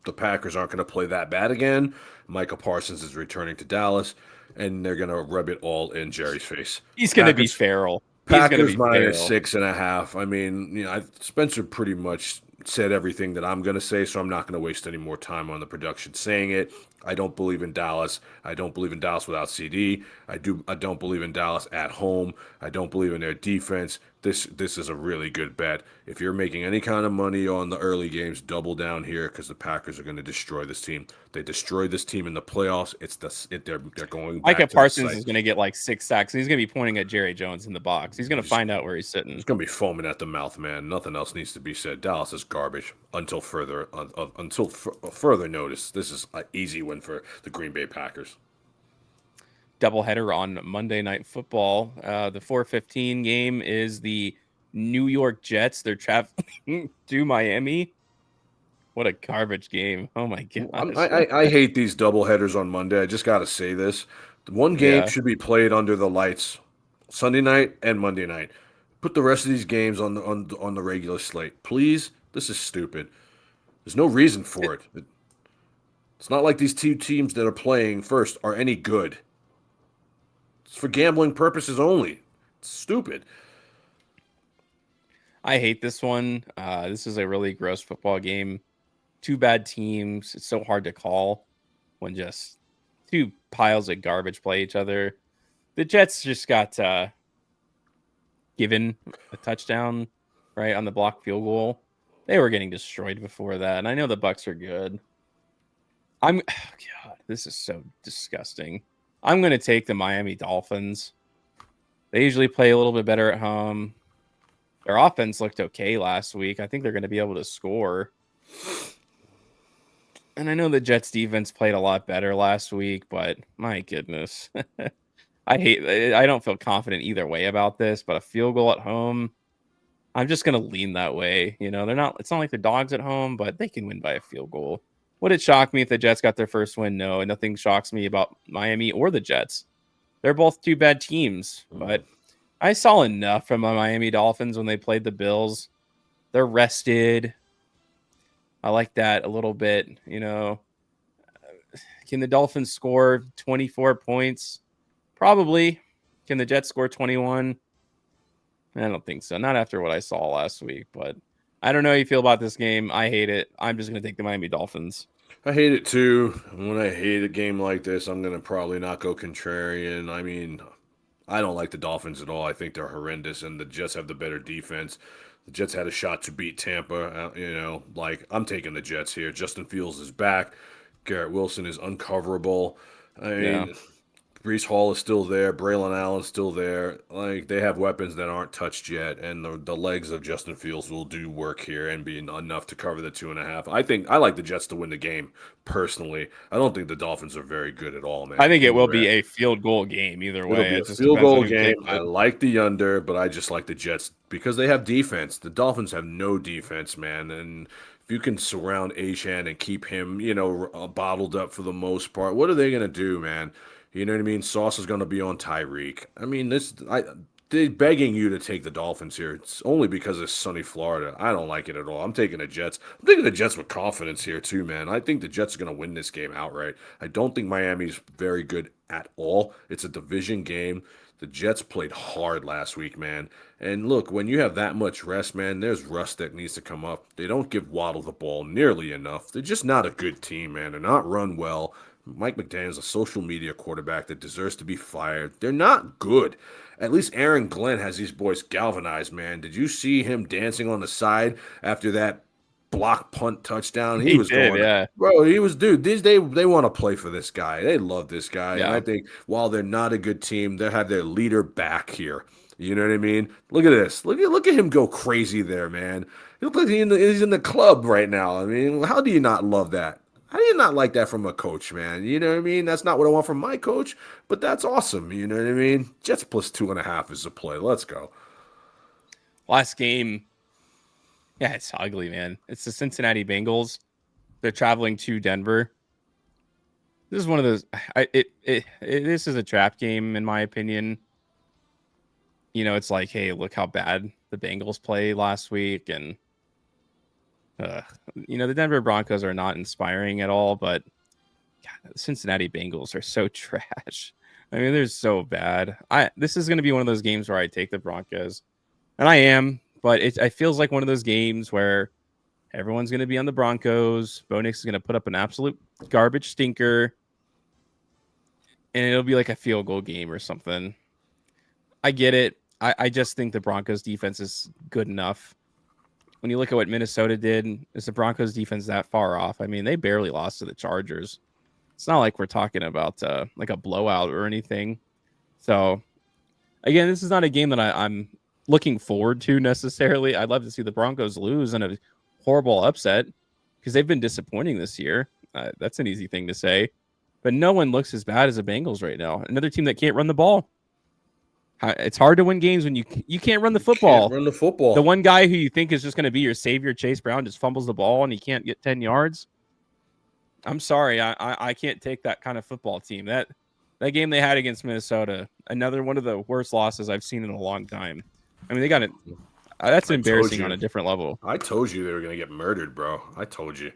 The Packers aren't going to play that bad again. Michael Parsons is returning to Dallas, and they're going to rub it all in Jerry's face. He's going to be feral. Packers -6.5. I mean, Spencer pretty much said everything that I'm going to say, so I'm not going to waste any more time on the production saying it. I don't believe in Dallas. I don't believe in Dallas without CD. I don't believe in Dallas at home. I don't believe in their defense. This is a really good bet. If you're making any kind of money on the early games, double down here because the Packers are going to destroy this team. They destroyed this team in the playoffs. They're going back. Micah Parsons is going to get like 6 sacks. He's going to be pointing at Jerry Jones in the box. He's going to find out where he's sitting. He's going to be foaming at the mouth, man. Nothing else needs to be said. Dallas is garbage until further notice. This is an easy win for the Green Bay Packers. Doubleheader on Monday Night Football. The 4:15 game is the New York Jets. They're traveling to Miami. What a garbage game. Oh, my God. I hate these doubleheaders on Monday. I just got to say this. One game should be played under the lights Sunday night and Monday night. Put the rest of these games on the regular slate. Please. This is stupid. There's no reason for it. It's not like these two teams that are playing first are any good. It's for gambling purposes only. It's stupid. I hate this one. This is a really gross football game. Two bad teams. It's so hard to call when just two piles of garbage play each other. the Jets just got given a touchdown right on the blocked field goal. They were getting destroyed before that, and I know the Bucs are good. God, this is so disgusting. I'm going to take the Miami Dolphins. They usually play a little bit better at home. Their offense looked okay last week. I think they're going to be able to score. And I know the Jets defense played a lot better last week, but my goodness. I don't feel confident either way about this, but a field goal at home, I'm just going to lean that way. You know, it's not like they're dogs at home, but they can win by a field goal. Would it shock me if the Jets got their first win? No, and nothing shocks me about Miami or the Jets. They're both two bad teams, but I saw enough from the Miami Dolphins when they played the Bills. They're rested. I like that a little bit. You know, can the Dolphins score 24 points? Probably. Can the Jets score 21? I don't think so. Not after what I saw last week, but I don't know how you feel about this game. I hate it. I'm just going to take the Miami Dolphins. I hate it too. When I hate a game like this, I'm going to probably not go contrarian. I mean, I don't like the Dolphins at all. I think they're horrendous, and the Jets have the better defense. The Jets had a shot to beat Tampa. I'm taking the Jets here. Justin Fields is back. Garrett Wilson is uncoverable. I mean, Brees Hall is still there. Braylon Allen's still there. Like, they have weapons that aren't touched yet, and the legs of Justin Fields will do work here and be enough to cover the 2.5. I like the Jets to win the game, personally. I don't think the Dolphins are very good at all, man. I think it will be a field goal game either way. It'll be a field goal game. I like the under, but I just like the Jets because they have defense. The Dolphins have no defense, man, and if you can surround Achane and keep him, bottled up for the most part, what are they going to do, man? You know what I mean? Sauce is going to be on Tyreek. I mean, they're begging you to take the Dolphins here. It's only because it's sunny Florida. I don't like it at all. I'm taking the Jets. I'm taking the Jets with confidence here too, man. I think the Jets are going to win this game outright. I don't think Miami's very good at all. It's a division game. The Jets played hard last week, man. And look, when you have that much rest, man, there's rust that needs to come up. They don't give Waddle the ball nearly enough. They're just not a good team, man. They're not run well. Mike McDaniel's a social media quarterback that deserves to be fired. They're not good. At least Aaron Glenn has these boys galvanized, man. Did you see him dancing on the side after that block punt touchdown? He was did, going, yeah. Bro, he was, dude, they want to play for this guy. They love this guy. Yeah. And I think while they're not a good team, they have their leader back here. You know what I mean? Look at this. Look at him go crazy there, man. He looks like he's in the club right now. I mean, how do you not love that? How do you not like that from a coach, man? You know what I mean? That's not what I want from my coach, but that's awesome. You know what I mean? Jets plus 2.5 is the play. Let's go. Last game. Yeah, it's ugly, man. It's the Cincinnati Bengals. They're traveling to Denver. This is one of those. This is a trap game, in my opinion. You know, it's like, hey, look how bad the Bengals played last week, and the Denver Broncos are not inspiring at all, but God, the Cincinnati Bengals are so trash. I mean, they're so bad. This is going to be one of those games where I take the Broncos, and I am, but it feels like one of those games where everyone's going to be on the Broncos. Bo Nix is going to put up an absolute garbage stinker, and it'll be like a field goal game or something. I get it. I just think the Broncos defense is good enough. When you look at what Minnesota did, is the Broncos defense that far off? I mean, they barely lost to the Chargers. It's not like we're talking about like a blowout or anything. So, again, this is not a game that I'm looking forward to necessarily. I'd love to see the Broncos lose in a horrible upset because they've been disappointing this year. That's an easy thing to say. But no one looks as bad as the Bengals right now. Another team that can't run the ball. It's hard to win games when you can't run the football. Can't run the football. The one guy who you think is just going to be your savior, Chase Brown, just fumbles the ball and he can't get 10 yards. I'm sorry. I can't take that kind of football team. That game they had against Minnesota, another one of the worst losses I've seen in a long time. I mean, they got it. That's embarrassing on a different level. I told you they were going to get murdered, bro. I told you.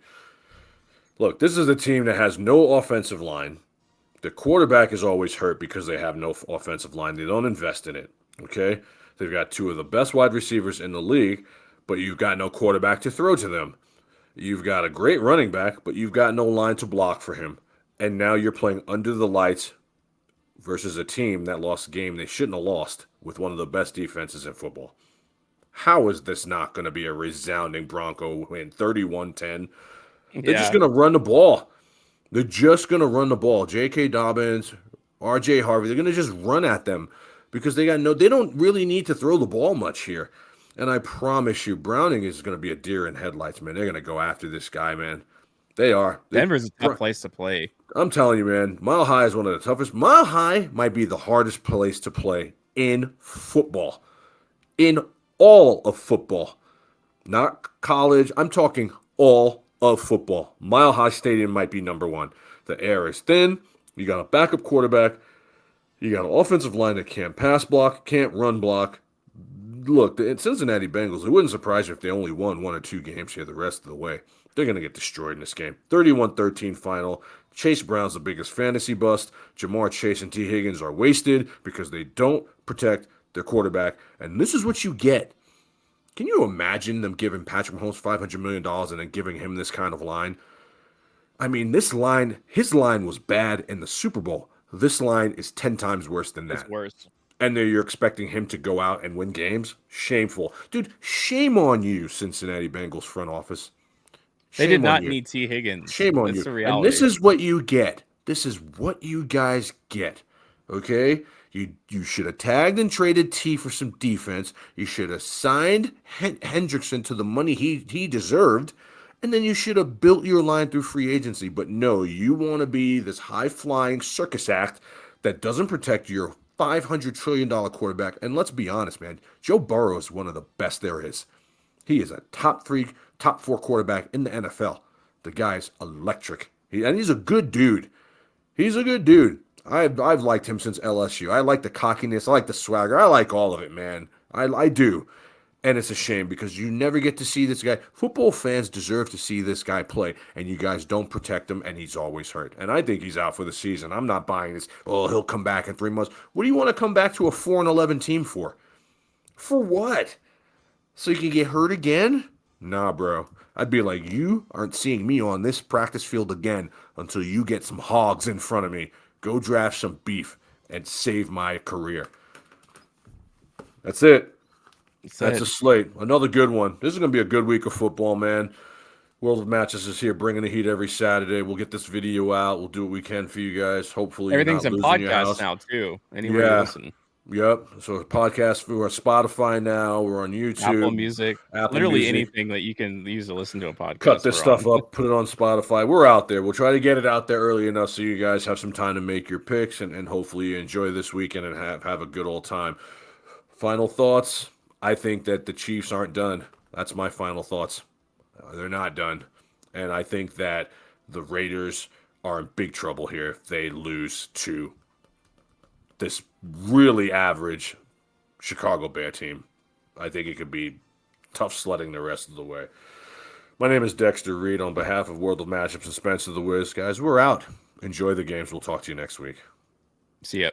Look, this is a team that has no offensive line. The quarterback is always hurt because they have no offensive line. They don't invest in it, okay? They've got two of the best wide receivers in the league, but you've got no quarterback to throw to them. You've got a great running back, but you've got no line to block for him. And now you're playing under the lights versus a team that lost a game they shouldn't have lost with one of the best defenses in football. How is this not going to be a resounding Bronco win? 31-10. They're just Yeah. going to run the ball. They're just going to run the ball. J.K. Dobbins, R.J. Harvey, they're going to just run at them because they don't really need to throw the ball much here. And I promise you, Browning is going to be a deer in headlights, man. They're going to go after this guy, man. They are. Denver's a tough place to play. I'm telling you, man, Mile High is one of the toughest. Mile High might be the hardest place to play in football. In all of football. Not college. I'm talking all of football. Mile High Stadium might be number one. The air is thin. You got a backup quarterback. You got an offensive line that can't pass block, can't run block. Look, the Cincinnati Bengals, it wouldn't surprise you if they only won 1 or 2 games here the rest of the way. They're going to get destroyed in this game. 31-13 final. Chase Brown's the biggest fantasy bust. Jamar Chase and T. Higgins are wasted because they don't protect their quarterback. And this is what you get. Can you imagine them giving Patrick Mahomes $500 million and then giving him this kind of line? I mean, his line was bad in the Super Bowl. This line is 10 times worse than that. It's worse. And then you're expecting him to go out and win games? Shameful. Dude, shame on you, Cincinnati Bengals front office. They did not need T. Higgins. Shame on you. That's the reality. And this is what you get. This is what you guys get. Okay? You should have tagged and traded T for some defense. You should have signed Hendrickson to the money he deserved. And then you should have built your line through free agency. But no, you want to be this high-flying circus act that doesn't protect your $500 trillion quarterback. And let's be honest, man. Joe Burrow is one of the best there is. He is a top 4 quarterback in the NFL. The guy's electric. He's a good dude. He's a good dude. I've liked him since LSU. I like the cockiness. I like the swagger. I like all of it, man. I do. And it's a shame because you never get to see this guy. Football fans deserve to see this guy play, and you guys don't protect him, and he's always hurt. And I think he's out for the season. I'm not buying this. Oh, he'll come back in 3 months. What do you want to come back to a 4-11 team for? For what? So you can get hurt again? Nah, bro. I'd be like, you aren't seeing me on this practice field again until you get some hogs in front of me. Go draft some beef and save my career. That's it. That's a slate. Another good one. This is going to be a good week of football, man. World of Matches is here, bringing the heat every Saturday. We'll get this video out. We'll do what we can for you guys. Hopefully, everything's in podcasts now too. Anywhere you listen. Yep. So podcast, we're on Spotify now. We're on YouTube, Apple Music, literally Music. Anything that you can use to listen to a podcast. Cut this stuff up, put it on Spotify. We're out there. We'll try to get it out there early enough so you guys have some time to make your picks and hopefully you enjoy this weekend and have a good old time. Final thoughts. I think that the Chiefs aren't done. That's my final thoughts. They're not done. And I think that the Raiders are in big trouble here if they lose to this really average Chicago Bear team. I think it could be tough sledding the rest of the way. My name is Dexter Reid on behalf of World of Matchups and Spencer the Wiz. Guys, we're out. Enjoy the games. We'll talk to you next week. See ya.